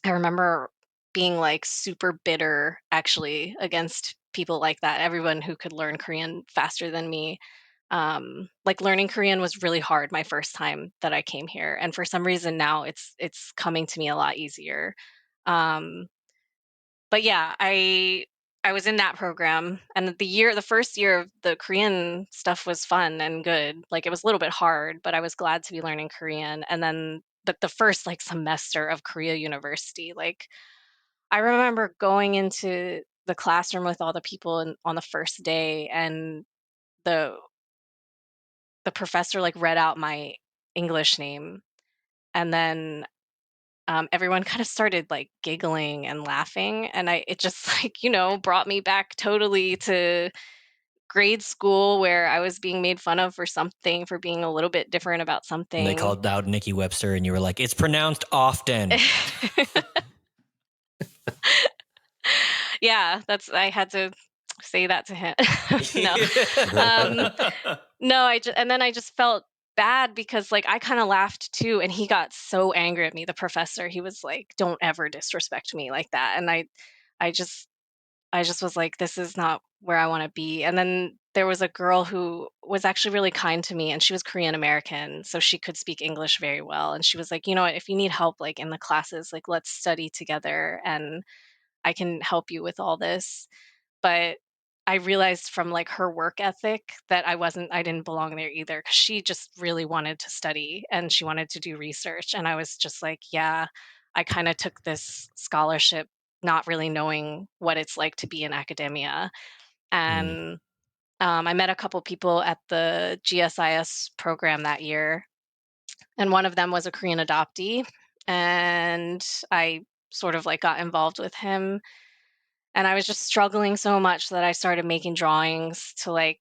remember being like super bitter actually against people like that, everyone who could learn Korean faster than me. Like learning Korean was really hard my first time that I came here, and for some reason now it's coming to me a lot easier. Um, but yeah, I was in that program, and the first year of the Korean stuff was fun and good. Like it was a little bit hard, but I was glad to be learning Korean. And then but the first like semester of Korea University, like I remember going into the classroom with all the people on the first day, and the the professor like read out my English name, and then everyone kind of started like giggling and laughing, and it just like brought me back totally to grade school where I was being made fun of for something, for being a little bit different about something. And they called out Nikki Webster, and you were like, "It's pronounced often." Yeah, I had to say that to him. No. No, and then I just felt bad because like I kind of laughed too, and he got so angry at me, the professor. He was like, "Don't ever disrespect me like that." And I just I just was like, "This is not where I want to be." And then there was a girl who was actually really kind to me, and she was Korean American, so she could speak English very well. And she was like, "You know what? If you need help like in the classes, like let's study together, and I can help you with all this." But I realized from like her work ethic that I didn't belong there either, because she just really wanted to study and she wanted to do research. And I was just like, yeah, I kind of took this scholarship not really knowing what it's like to be in academia. And I met a couple people at the GSIS program that year, and one of them was a Korean adoptee. And I sort of like got involved with him, and I was just struggling so much that I started making drawings to like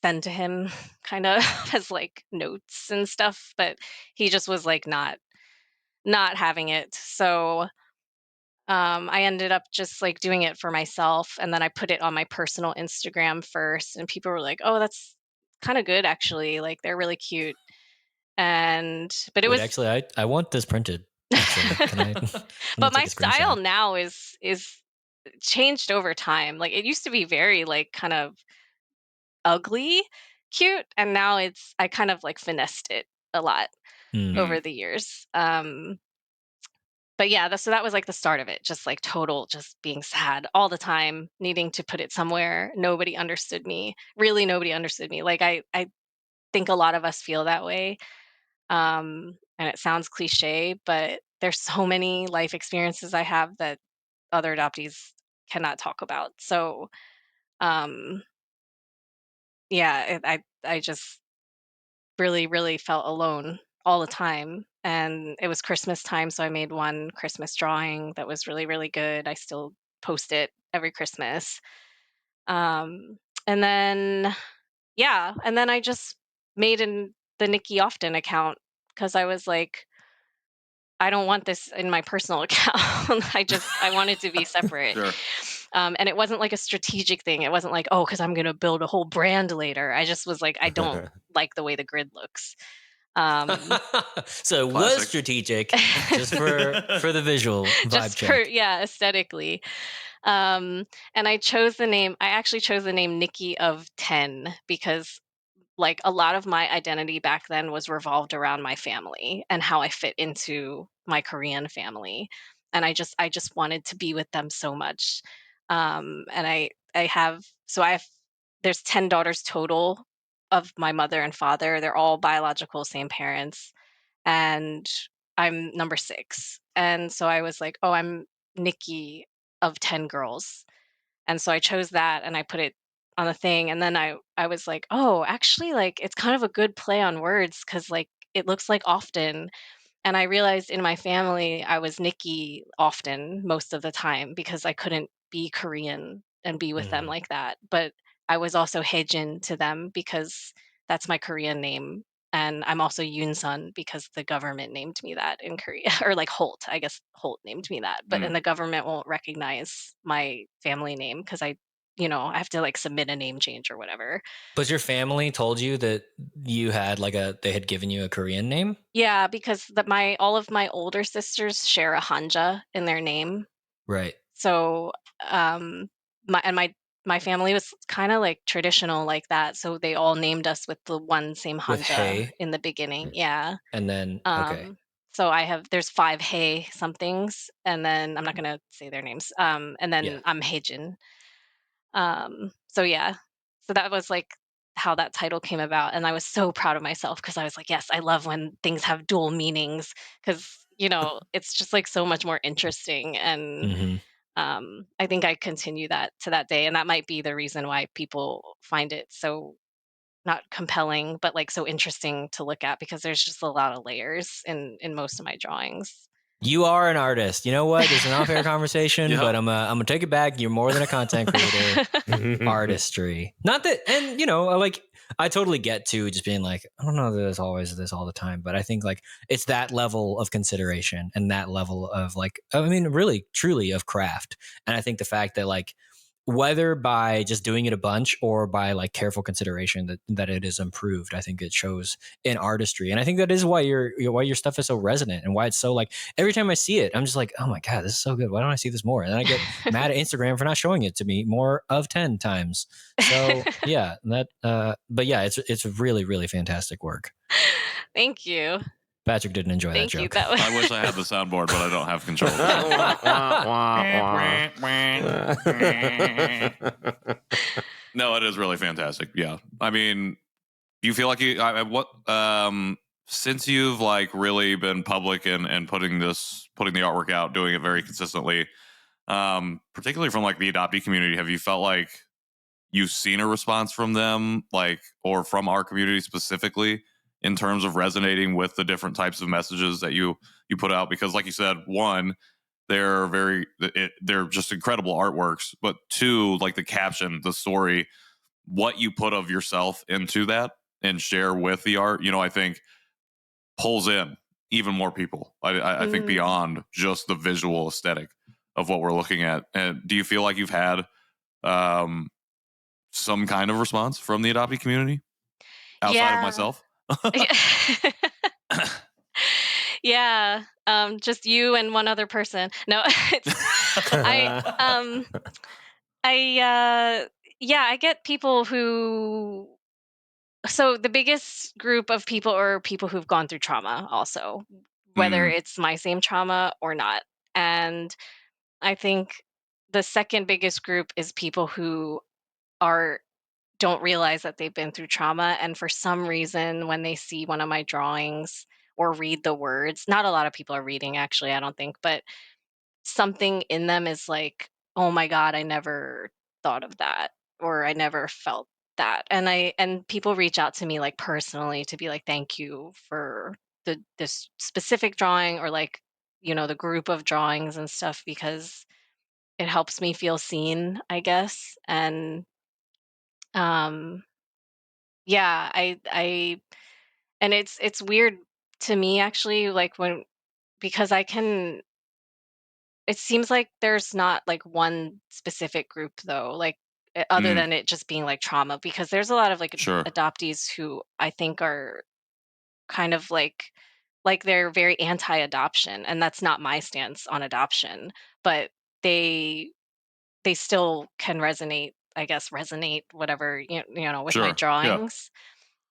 send to him kind of as like notes and stuff, but he just was like not having it. So I ended up just like doing it for myself, and then I put it on my personal Instagram first, and people were like, "Oh, that's kind of good actually. Like they're really cute." But it Wait, was actually, I want this printed. Actually, can I? But my style now is changed over time. Like it used to be very like kind of ugly, cute, and now I kind of like finessed it a lot over the years. But yeah, so that was like the start of it, just like total, just being sad all the time, needing to put it somewhere. Nobody understood me. Really, nobody understood me. Like I think a lot of us feel that way. And it sounds cliche, but there's so many life experiences I have that other adoptees cannot talk about. So, um, yeah, I just really, really felt alone all the time. And it was Christmas time, so I made one Christmas drawing that was really, really good. I still post it every Christmas. And then, yeah, and then I just made the Nikki Often account because I was like, I don't want this in my personal account. I want it to be separate. Sure. And it wasn't like a strategic thing. It wasn't like, oh, because I'm going to build a whole brand later. I just was like, I don't like the way the grid looks. So it was Classic. strategic just for the visual vibe just check. yeah, aesthetically. And I actually chose the name Nikki of 10 because like a lot of my identity back then was revolved around my family and how I fit into my Korean family. And I just wanted to be with them so much. And I have so I have there's 10 daughters total of my mother and father. They're all biological, same parents. And I'm number 6. And so I was like, oh, I'm Nikki of 10 girls. And so I chose that and I put it on the thing. And then I was like, oh, actually, like it's kind of a good play on words because like it looks like often. And I realized in my family I was Nikki often most of the time because I couldn't be Korean and be with them like that. But I was also Haejin to them because that's my Korean name. And I'm also Yoonsun because the government named me that in Korea, or like Holt. I guess Holt named me that, but and the government won't recognize my family name because I have to like submit a name change or whatever. But your family told you that you had they had given you a Korean name? Yeah, because all of my older sisters share a Hanja in their name. Right. So, my family was kind of like traditional like that. So they all named us with the one same With Hanja Hey. in the beginning. Yeah. And then okay. So there's 5 Hey somethings, and then I'm not gonna say their names. And then Yeah. I'm Heijin. So yeah. So that was like how that title came about. And I was so proud of myself because I was like, yes, I love when things have dual meanings because, it's just like so much more interesting. And Mm-hmm. I think I continue that to that day. And that might be the reason why people find it so not compelling, but like so interesting to look at because there's just a lot of layers in most of my drawings. You are an artist. You know what? There's an off-air conversation, Yeah. but I'm gonna take it back. You're more than a content creator. Artistry. Not that, and like I totally get to just being like, I don't know that there's always this all the time, but I think like it's that level of consideration and that level of like, I mean, really, truly of craft. And I think the fact that like whether by just doing it a bunch or by like careful consideration that it is improved, I think it shows in artistry. And I think that is why why your stuff is so resonant and why it's so like every time I see it, I'm just like, oh my God, this is so good. Why don't I see this more? And then I get mad at Instagram for not showing it to me more of 10 times. So yeah, but yeah, it's really, really fantastic work. Thank you. Patrick didn't enjoy Thank that you. joke. I wish I had the soundboard, but I don't have control. No, it is really fantastic. Yeah, I mean, do you feel like since you've like really been public and putting the artwork out, doing it very consistently, particularly from like the adoptee community, have you felt like you've seen a response from them, like, or from our community specifically, in terms of resonating with the different types of messages that you put out? Because, like you said, one, they're just incredible artworks, but two, like the caption, the story, what you put of yourself into that and share with the art, I think pulls in even more people. I think beyond just the visual aesthetic of what we're looking at. And do you feel like you've had some kind of response from the adoptee community outside of myself? Yeah, just you and one other person. No, it's I I yeah, I get people who so the biggest group of people are people who've gone through trauma also, whether Mm, it's my same trauma or not. And I think the second biggest group is people who are don't realize that they've been through trauma, and for some reason when they see one of my drawings or read the words, not a lot of people are reading actually, I don't think, but something in them is like, "Oh my god, I never thought of that," or "I never felt that." And people reach out to me, like, personally to be like, "Thank you for this specific drawing," or, like, the group of drawings and stuff because it helps me feel seen, I guess, and, um, yeah, I and it's weird to me actually, like, when because I can it seems like there's not like one specific group though, like other mm, than it just being like trauma, because there's a lot of like sure. adoptees who I think are kind of like they're very anti-adoption, and that's not my stance on adoption, but they they still can resonate, I guess resonate whatever with my Sure. Yeah. drawings,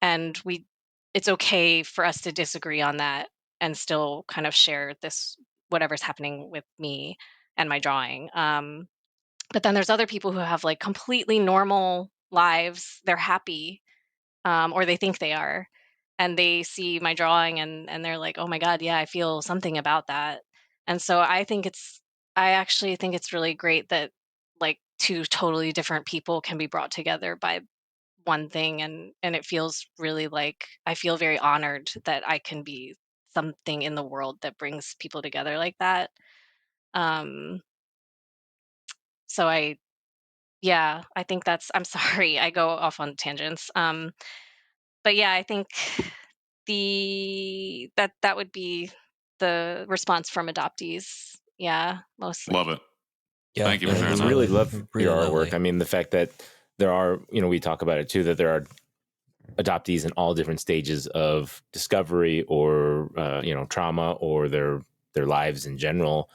and we it's okay for us to disagree on that and still kind of share this whatever's happening with me and my drawing. But then there's other people who have like completely normal lives. They're happy, or they think they are, and they see my drawing and they're like, "Oh my god, yeah, I feel something about that." And so I actually think it's really great that like two totally different people can be brought together by one thing, and it feels really like I feel very honored that I can be something in the world that brings people together like that. Um so I Yeah, I think that's I'm sorry, I go off on tangents. But yeah, I think that would be the response from adoptees. Yeah, Love mostly. it. Yeah, Thank you for yeah, sharing that's that. Really really, love your really artwork. lovely. I mean, the fact that there are, we talk about it too, that there are adoptees in all different stages of discovery or trauma or their lives in general,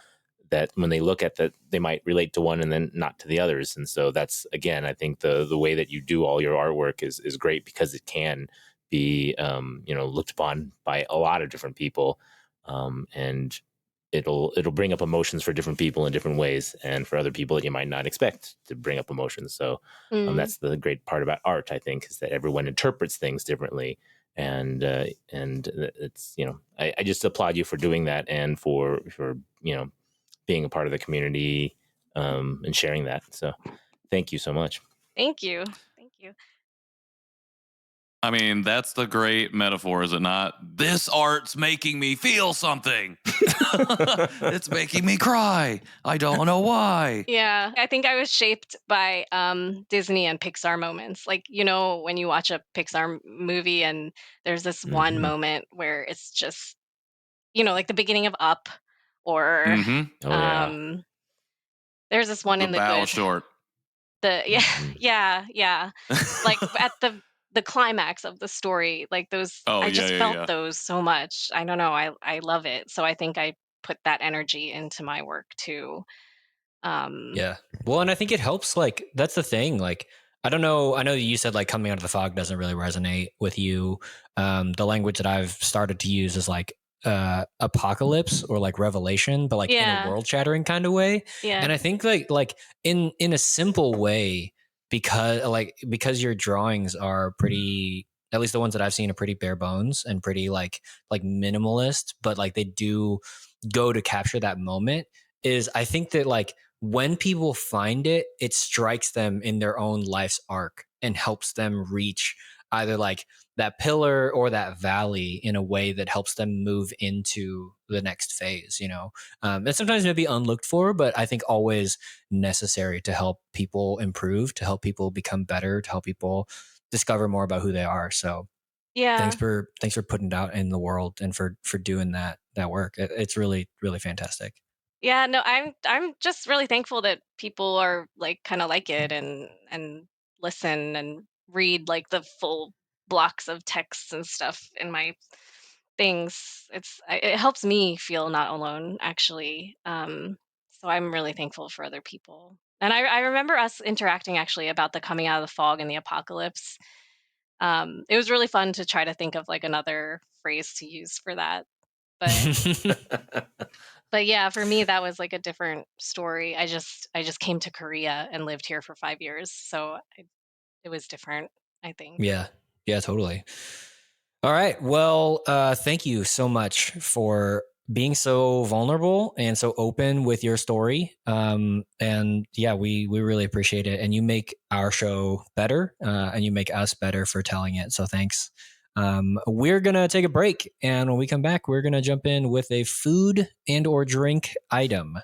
that when they look at that they might relate to one and then not to the others. And so that's, again, I think the way that you do all your artwork is great because it can be looked upon by a lot of different people, and it'll bring up emotions for different people in different ways, and for other people that you might not expect to bring up emotions. So Mm, that's the great part about art, I think, is that everyone interprets things differently, and it's I just applaud you for doing that and for being a part of the community, and sharing that. So thank you so much. thank you. Thank you. I mean, that's the great metaphor, is it not? This art's making me feel something. It's making me cry. I don't know why. Yeah, I think I was shaped by Disney and Pixar moments. Like, when you watch a Pixar movie and there's this one Mhm. moment where it's just, like the beginning of Up, or Mm-hmm. Oh yeah. um there's this one The in The bow is Good. short. Yeah, Mhm. yeah. Like at the climax of the story, like those Oh I yeah, just yeah, felt yeah. those so much. I don't know, I love it. So I think I put that energy into my work too. Um Yeah. Well, and I think it helps. Like, that's the thing. Like, I don't know. I know that you said like coming out of the fog doesn't really resonate with you. The language that I've started to use is like apocalypse or like revelation, but like in a yeah, world shattering kind of way. yeah. And I think like in a simple way, because your drawings are pretty, at least the ones that I've seen, are pretty bare bones and pretty like minimalist, but like they do go to capture that moment. Is I think that like when people find it, it strikes them in their own life's arc and helps them reach either like that pillar or that valley in a way that helps them move into the next phase. And sometimes maybe unlooked for, but I think always necessary to help people improve, to help people become better, to help people discover more about who they are. So Yeah. thanks for putting it out in the world and for doing that work. It's really, really fantastic. Yeah, no, I'm just really thankful that people are like kind of like it, and listen and read like the full blocks of texts and stuff in my things, it helps me feel not alone, actually. So I'm really thankful for other people. And I remember us interacting actually about the coming out of the fog and the apocalypse. It was really fun to try to think of like another phrase to use for that. But yeah, for me that was like a different story. I just came to Korea and lived here for 5 years, so it was different, I think. Yeah. Yeah, totally. All right. Well, thank you so much for being so vulnerable and so open with your story. And yeah, we really appreciate it. And you make our show better, and you make us better for telling it. So thanks. We're going to take a break. And when we come back, we're going to jump in with a food and or drink item.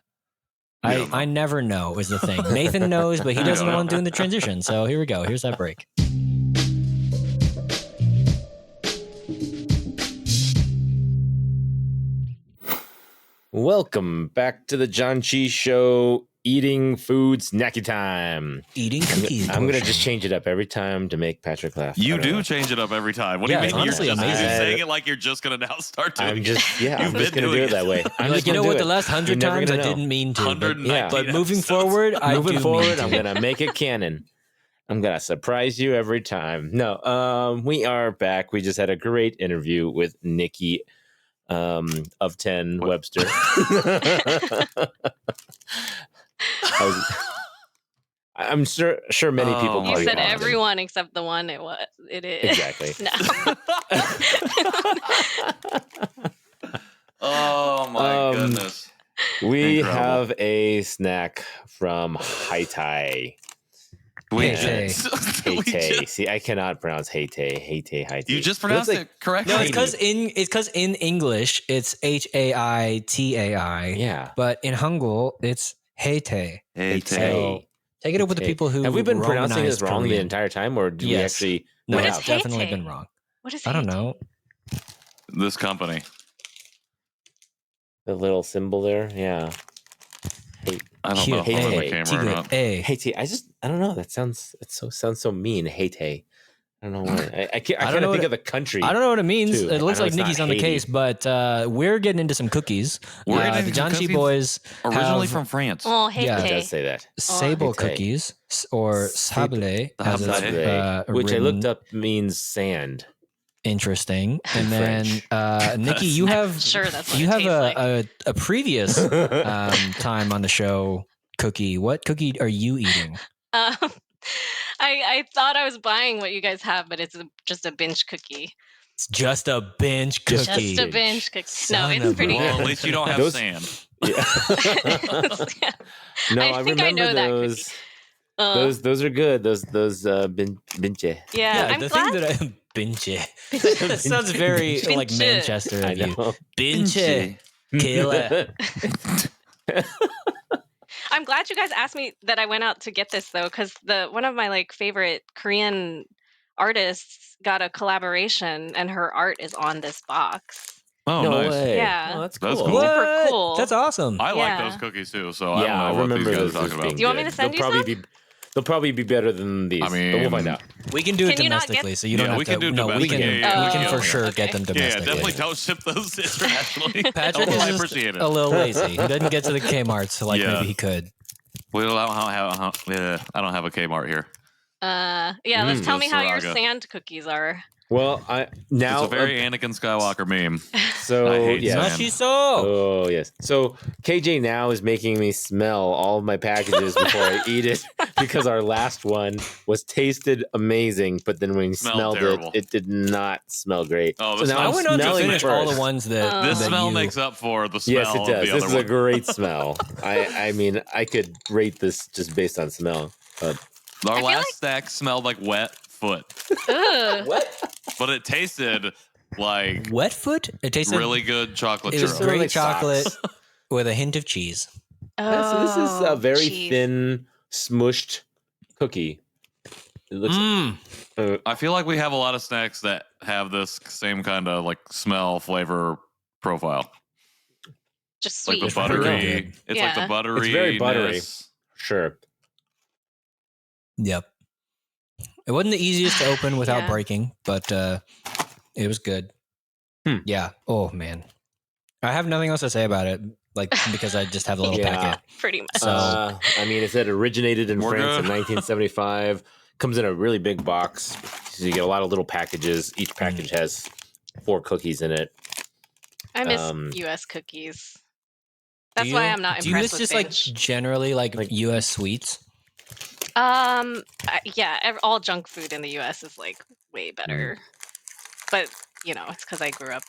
I never know is the thing. Nathan knows, but he doesn't know I'm doing the transition. So here we go. Here's that break. Welcome back to the Janchi Show. Eating food snacky time. Eating cookies. I'm gonna just change it up every time to make Patrick laugh. You do change it up every time. What do you Yeah, mean? it's honestly You're amazing. saying it like you're just gonna now start doing I'm it. just You've I'm just been gonna do doing it that way. I'm Like, just you know gonna what? do The it. last 100 You're never times I gonna know. didn't mean to. But, 119 but moving episodes. forward, I Moving do forward, mean to. I'm gonna make it canon. I'm gonna surprise you every time. No, we are back. We just had a great interview with Nikki, of 10 What? Webster. I'm sure many people Oh, You probably said have them. everyone except the one it is. Exactly. No. Oh my Um, goodness. We Incredible. have a snack from Haitai. We Hey, just, we Haitai. just- See, I cannot pronounce Haitai. you just pronounced Looks like- it correctly. No, it's because in English it's Haitai, Yeah. but in Hangul it's Heite. Haitai. So take it up with the Haitai. people who Have we been pronouncing this Romanized wrong the Korean. entire time, or do we Yes. actually? No, What it's is definitely Heite? been wrong. What is I don't Heite? know. This company. The little symbol there, yeah. I don't know if I'm in the camera or not. Haitai. I don't know. That sounds so mean. Haitai. I don't know why. I can't. I don't know can't think what of the country. I don't know what it means. too. It looks I know like it's not Nikki's on the Haiti. case, but we're getting into some cookies. We're getting the into some Janchi cookies boys Originally have from France. Oh, Yeah. It Heite. does say that. sable Heite. cookies or Sable. sable, as it's Sable. Which I looked written. up means sand. Interesting. And then French. Nikki, you have Sure, that's what you it have tastes like. a previous time on the show cookie. What cookie are you eating? Um, I thought I was buying what you guys have, but it's just a bench cookie. It's just a bench cookie. Just Just a bench cookie. No, Son it's of pretty a- Well, good. at least you don't have Those- sand. Yeah. No, I I think I remember know that those. cookie. Those are good. Those binche. Yeah, I'm the glad. thing that I binche. That sounds very like Binche. Manchester I of you. know. Binche. Killer. I'm glad you guys asked me that I went out to get this though, because one of my like favorite Korean artists got a collaboration, and her art is on this box. Oh, No nice. way. Yeah. Oh, that's That's cool. cool. Super What? cool. That's awesome. I like Yeah. those cookies too, so Yeah, I I don't know what remember these guys those are as talking being about. Do you want me to good. send you They'll probably be better than these. I but we'll mean, find out. We can do it Can you not get- domestically, so you don't Yeah, have we to. can do no, we can. domestic. Yeah, we can yeah, for yeah. sure Okay. get them Yeah, domestically. definitely don't ship those internationally. Patrick Although is I just appreciate it. a little lazy. He doesn't get to the Kmart's like Yeah. maybe he could. Well, I don't have a Kmart here. Yeah, let's tell me how your Saraga. sand cookies are. Well, now It's a very Anakin Skywalker meme. so I hate yes. sand. Nachi so. Oh yes. So KJ now is making me smell all of my packages before I eat it because our last one was tasted amazing, but then when you Smelled smelled terrible. it did not smell great. Oh, so the now smell- I I'm went on to smelling finish all the first. ones that This This that smell you, makes up for the smell Yes, it of does. the This other is a one. great smell. I mean, I could rate this just based on smell. But Our feel last like- stack smelled like wet foot, Ugh. but it tasted like wet foot. It tasted really good chocolate It was churro. Sort of great like chocolate socks. with a hint of cheese. this is a Oh, very cheese. thin, smushed cookie. It looks. I feel like we have a lot of snacks that have this same kind of like smell, flavor profile. Just Like sweet. the It's pretty buttery. good. It's like the Yeah. buttery. It's very buttery. Sure. Yep. It wasn't the easiest to open without Yeah. breaking, but it was good. Yeah. Oh man, I have nothing else to say about it, like because I just have the little Yeah. packet. Pretty much. So I mean, it said originated in We're France in good. 1975. Comes in a really big box, so you get a lot of little packages. Each package has 4 cookies in it. I miss um, U.S. cookies. do That's why I'm not do you impressed miss with just like Finch. generally like U.S. sweets? Yeah, all junk food in the U.S. is like way better, but it's because I grew up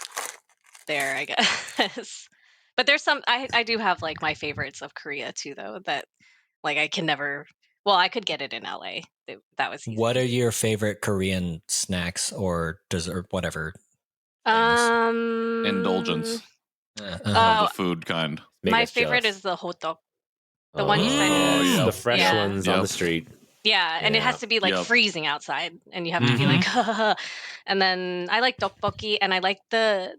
there, I guess. But there's some I do have like my favorites of Korea too, though, that like I can never. Well, I could get it in LA. That was easy. What are your favorite Korean snacks or dessert, whatever? Indulgence. Uh-huh. The food kind. make My us favorite jealous. is the hotdog. The one you said. Oh, yeah. The fresh Yeah. ones on Yep. the street. Yeah, and it has Yeah. to be like Yep. freezing outside, and you have to be like, and then I like tteokbokki, and I like the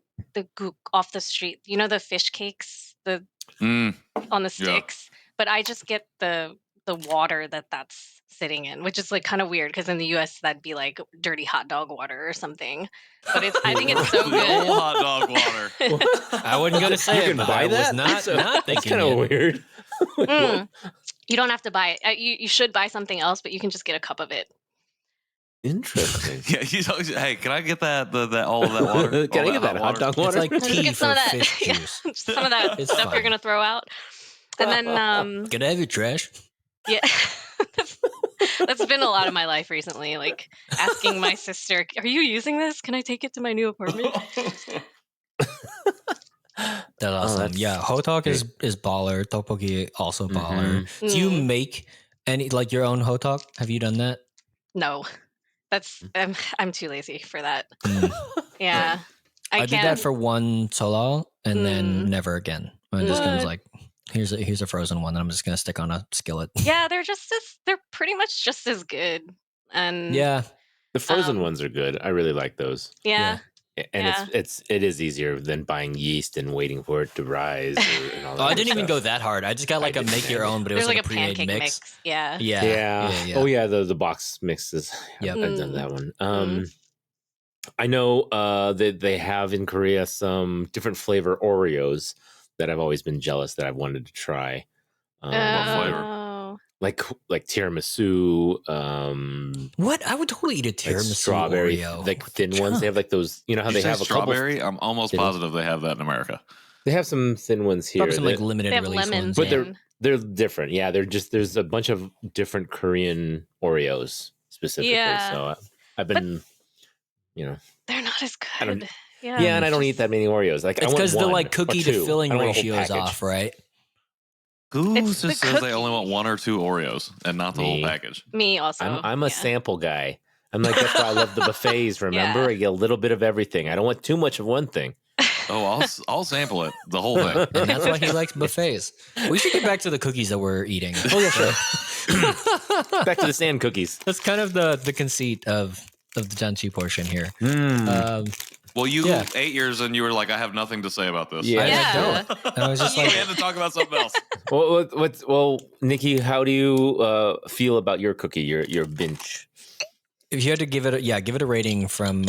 guk off the street. You know the fish cakes, the Mm, on the yeah. sticks. But I just get the water that's sitting in, which is like kind of weird because in the U.S. that'd be like dirty hot dog water or something. But I think it's so The good. old hot dog water. I wasn't gonna say You it, can but buy I was that? not That's thinking kind of it. weird. Wait, what? You don't have to buy it. You should buy something else, but you can just get a cup of it. Interesting. Yeah, hey, can I get that all of that water? Can All I get that hot water? dog water? It's like Just tea get some for of that, fish yeah, juice. just some of that It's stuff you're fine. gonna throw out, and then Can I have your trash? yeah, that's been a lot of my life recently. Like asking my sister, "Are you using this? Can I take it to my new apartment?" That's awesome. that's Yeah, hotdog great. is baller. Tteokbokki also baller. Do you Mm. make any like your own hotdog? Have you done that? No, that's I'm too lazy for that. Mm. Yeah, I I did that can't. for one solo and then never again. I'm just gonna What? like, here's a frozen one that I'm just gonna stick on a skillet. Yeah, they're pretty much just as good. And Yeah, The frozen Um, ones are good. I really like those. yeah, And yeah. it is easier than buying yeast and waiting for it to rise and all that. Oh, I other didn't even stuff. go that hard. I just got like I a make didn't your either. own, but it There's was like like a a pre-made pancake mix. Yeah. Yeah. Oh yeah, the box mixes. Yep. I've done that one. I know that they have in Korea some different flavor Oreos that I've always been jealous that I've wanted to try. What flavor? Oh. Like tiramisu, What? I would totally eat a like tiramisu strawberry, Oreo. like thin ones. They have like those, you know how Did you they say have a couple. strawberry? I'm almost thin- positive they have that in America. They have some thin ones here, Probably some like limited They have release lemons, ones. but Yeah. they're different. Yeah, there's a bunch of different Korean Oreos specifically. Yeah. So I've been, they're not as I don't- good. yeah, and I don't eat that many Oreos. Like It's I want because the one like or cookie two. to filling I don't want a whole ratio is package. off, right? Who It's the just says they only want cookie. 1 or 2 Oreos and not the Me. whole package? Me also. I'm a sample guy. I'm like, that's why I love the buffets. Remember, Yeah. I get a little bit of everything. I don't want too much of one thing. Oh, I'll sample it, the whole thing. And that's why he likes buffets. We should get back to the cookies that we're eating. Oh yeah, sure. Back to the sand cookies. That's kind of the conceit of the Janchi portion here. Well, you Yeah. ate yours and you were like, I have nothing to say about this. Yeah. I don't. I was just We like, had to talk about something else. Well, Nikki, how do you feel about your cookie, your binge? if you had to give it a rating from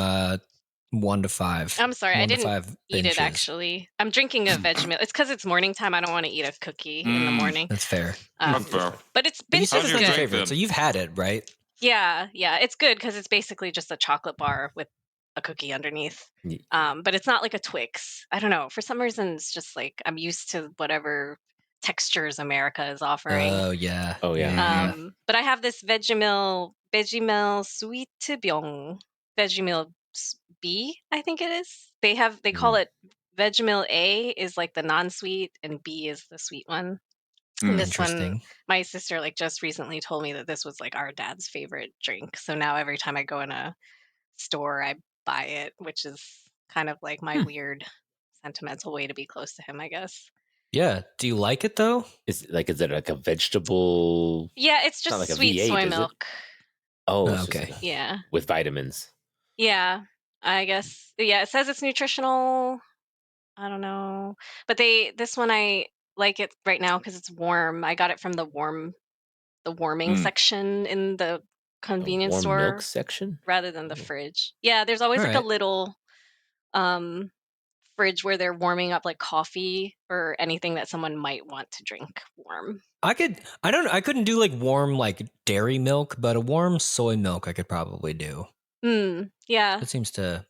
1 to 5. I'm sorry, I 1 to didn't 5 eat it inches. actually. I'm drinking a veg meal. It's because it's morning time. I don't want to eat a cookie in the morning. That's fair. That's fair. But it's But been you said How's it's your not your drink favorite, then? so you've had it, right? Yeah, it's good because it's basically just a chocolate bar with a cookie underneath. But it's not like a Twix. I don't know. For some reason, it's just like I'm used to whatever textures America is offering. Oh yeah. Oh, yeah. But I have this Vegemil sweet byung, Vegemil B, I think it is. They call it Vegemil A is like the non-sweet and B is the sweet one. And this one, Interesting. my sister like just recently told me that this was like our dad's favorite drink. So now every time I go in a store, I buy it, which is kind of like my weird sentimental way to be close to him, I guess. Yeah. Do you like it though? Is it like a vegetable? Yeah, it's not just like a sweet V8, soy is it? milk. Oh, Oh, it's just okay. Yeah. with vitamins. Yeah, I guess. Yeah, it says it's nutritional. I don't know. But this one I like it right now because it's warm. I got it from the warming section in the The convenience warm store milk section. rather than the fridge. Yeah, there's always like a Alright. little fridge where they're warming up like coffee or anything that someone might want to drink warm. I couldn't do like warm like dairy milk, but a warm soy milk I could probably do. Yeah. That seems to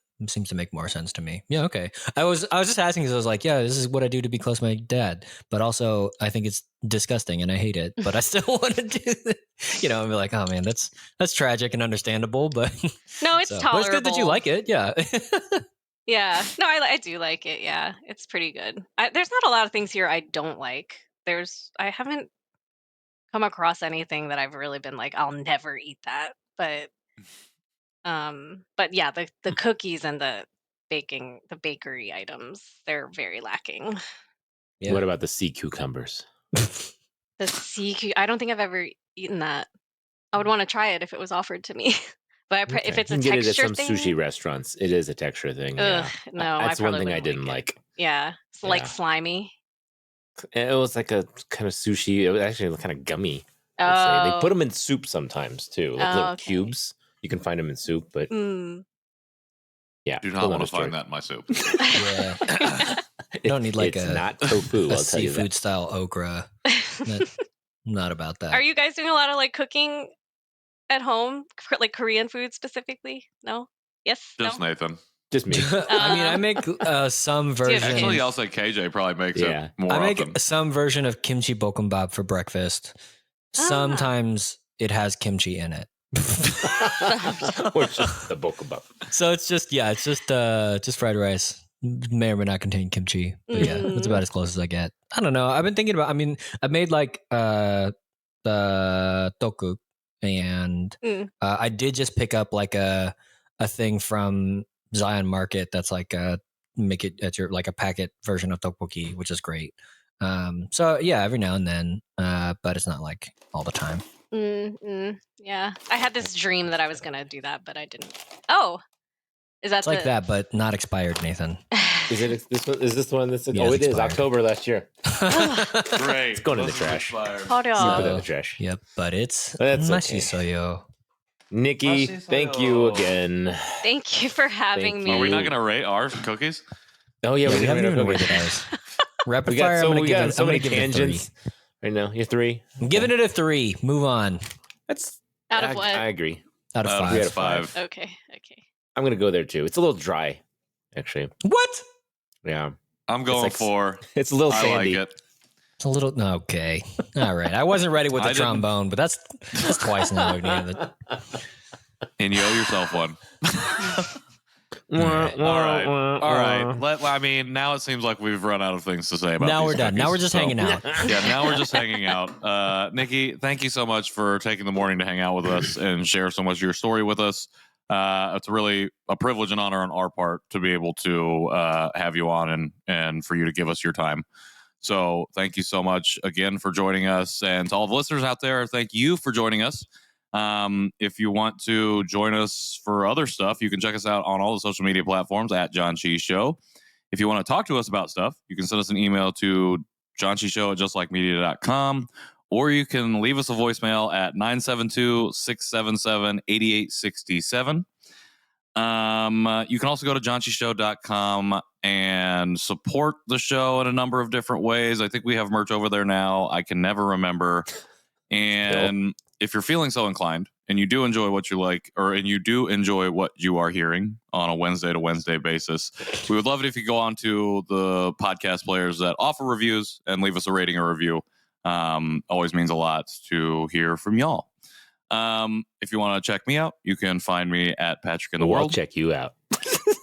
make more sense to me. Yeah, okay. I was just asking because I was like, yeah, this is what I do to be close to my dad, but also I think it's disgusting and I hate it, but I still want to do it. You know, and be like, oh man, that's tragic and understandable, but No, it's tolerable. But it's good that you like it. Yeah. Yeah. No, I do like it. Yeah, it's pretty good. There's not a lot of things here I don't like. I haven't come across anything that I've really been like, I'll never eat that. But yeah, the cookies and the bakery items, they're very lacking. Yeah. What about the sea cucumbers? I don't think I've ever eaten that. I would want to try it if it was offered to me. But if it's a you can get texture it at some thing, sushi restaurants. It is a texture thing. ugh, Yeah. no, That's I one probably thing I wouldn't didn't it. like. Yeah, it's Yeah. like slimy. It was like a kind of sushi. It was actually kind of gummy. I'd say. They put Oh, them in soup sometimes too, like little okay. cubes. You can find them in soup, but yeah, Do whole not want other to find story. that in my soup. Yeah. You don't need like it's a not tofu. a I'll tell you seafood that. style okra. Not about that. Are you guys doing a lot of like cooking at home, like Korean food specifically? No. Yes. Just No. Nathan. Just me. I mean, I make some Do you have version. Actually, I'll say KJ probably makes Yeah. it more I make often. some version of kimchi bokkeumbap for breakfast. Sometimes it has kimchi in it. Or just the bokkeumbap. So it's just fried rice. May or may not contain kimchi. But yeah, that's about as close as I get. I don't know. I've been thinking about, I mean, I made like the toku, and I did just pick up like a thing from Zion Market that's like make it at your like a packet version of tteokbokki, which is great. So yeah, every now and then, but it's not like all the time. Yeah, I had this dream that I was gonna do that, but I didn't. Oh, is that It's like that, but not expired, Nathan. Is it this one? Is this the one that's? Yeah, oh, it's it is expired. October last year. Great. It's going in the This is trash. expired. You put it in So- the trash. Yep, but it's That's mashi okay. soyo. Nikki, thank you again. Thank you for having Thank me. Are we not you. going to rate our cookies? Oh yeah, We we haven't even rated rated ours. Rapid We got fire, so I'm gonna we give got it. so I'm many gonna give it a 3. tangents. Right now, you're 3. I'm giving it a 3. Move on. That's Out of what? I agree. Out of Out of 5. We had a 5. Okay. I'm gonna go there too. It's a little dry, actually. What? Yeah, I'm going like- for. it's a little I sandy. like it. It's a little okay. All right. I wasn't ready with the I didn't- trombone, but that's twice now. We've needed it. And you owe yourself one. All All right. I mean, now it seems like we've run out of things to say about Now these we're done. Now cookies, we're just so- hanging out. Yeah, now we're just hanging out. Nikki, thank you so much for taking the morning to hang out with us and share so much of your story with us. It's really a privilege and honor on our part to be able to have you on and for you to give us your time. So thank you so much again for joining us. And to all the listeners out there, thank you for joining us. If you want to join us for other stuff, you can check us out on all the social media platforms at Janchi Show. If you want to talk to us about stuff, you can send us an email to janchishow@justlikemedia.com, or you can leave us a voicemail at 972-677-8867. You can also go to janchishow.com and support the show in a number of different ways. I think we have merch over there now. I can never remember. And if you're feeling so inclined and you do enjoy what you like, and you do enjoy what you are hearing on a Wednesday to Wednesday basis, we would love it if you go on to the podcast players that offer reviews and leave us a rating or review. Always means a lot to hear from y'all. If you want to check me out, you can find me at Patrick in the I'll World. check you out.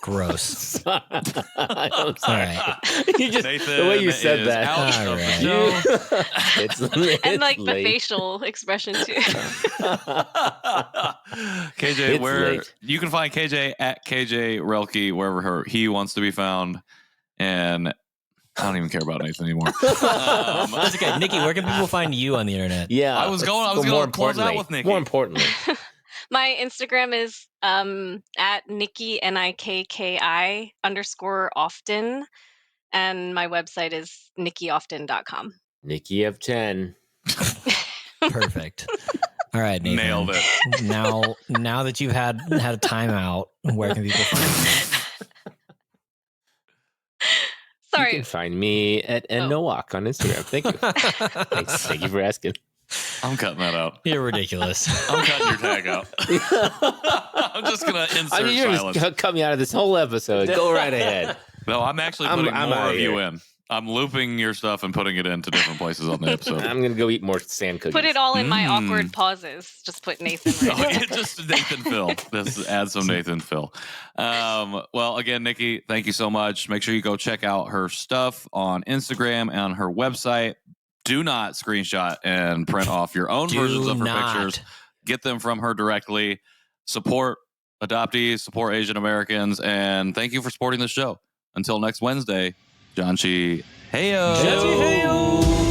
Gross. I'm All sorry. right. You just Nathan the way you said is that. out All of the right. show. it's And like the late. facial expression too. KJ, It's where late. you can find KJ at KJ Relke wherever he wants to be found, and I don't even care about Nathan anymore. That's okay. Nikki, where can people find you on the internet? Yeah, I was let's going- I was go gonna more close out importantly- with Nikki. More importantly, My Instagram is at Nikki NIKKI_often, and my website is nikkioften.com. Nikki of 10. Perfect. All right, Nathan. Nailed it. Now that you've had a timeout, where can people find you? Sorry. You can find me at @NoWalk on Instagram. Thank you. Thanks. Thank you for asking. I'm cutting that out. You're ridiculous. I'm cutting your tag out. I'm just gonna insert I mean, you're silence. just cut me out of this whole episode. Go right ahead. No, I'm actually I'm putting more outta of you here. in. I'm looping your stuff and putting it into different places on the episode. I'm gonna go eat more sand cookies. Put it all in my awkward pauses. Just put Nathan right Oh, there. yeah, just Nathan Phil. Let's add some Nathan Phil. Well, again, Nikki, thank you so much. Make sure you go check out her stuff on Instagram and on her website. Do not screenshot and print off your own versions of her pictures. Get them from her directly. Support adoptees, support Asian Americans, and thank you for supporting the show. Until next Wednesday, Janchi Heyo. Janchi Heyo.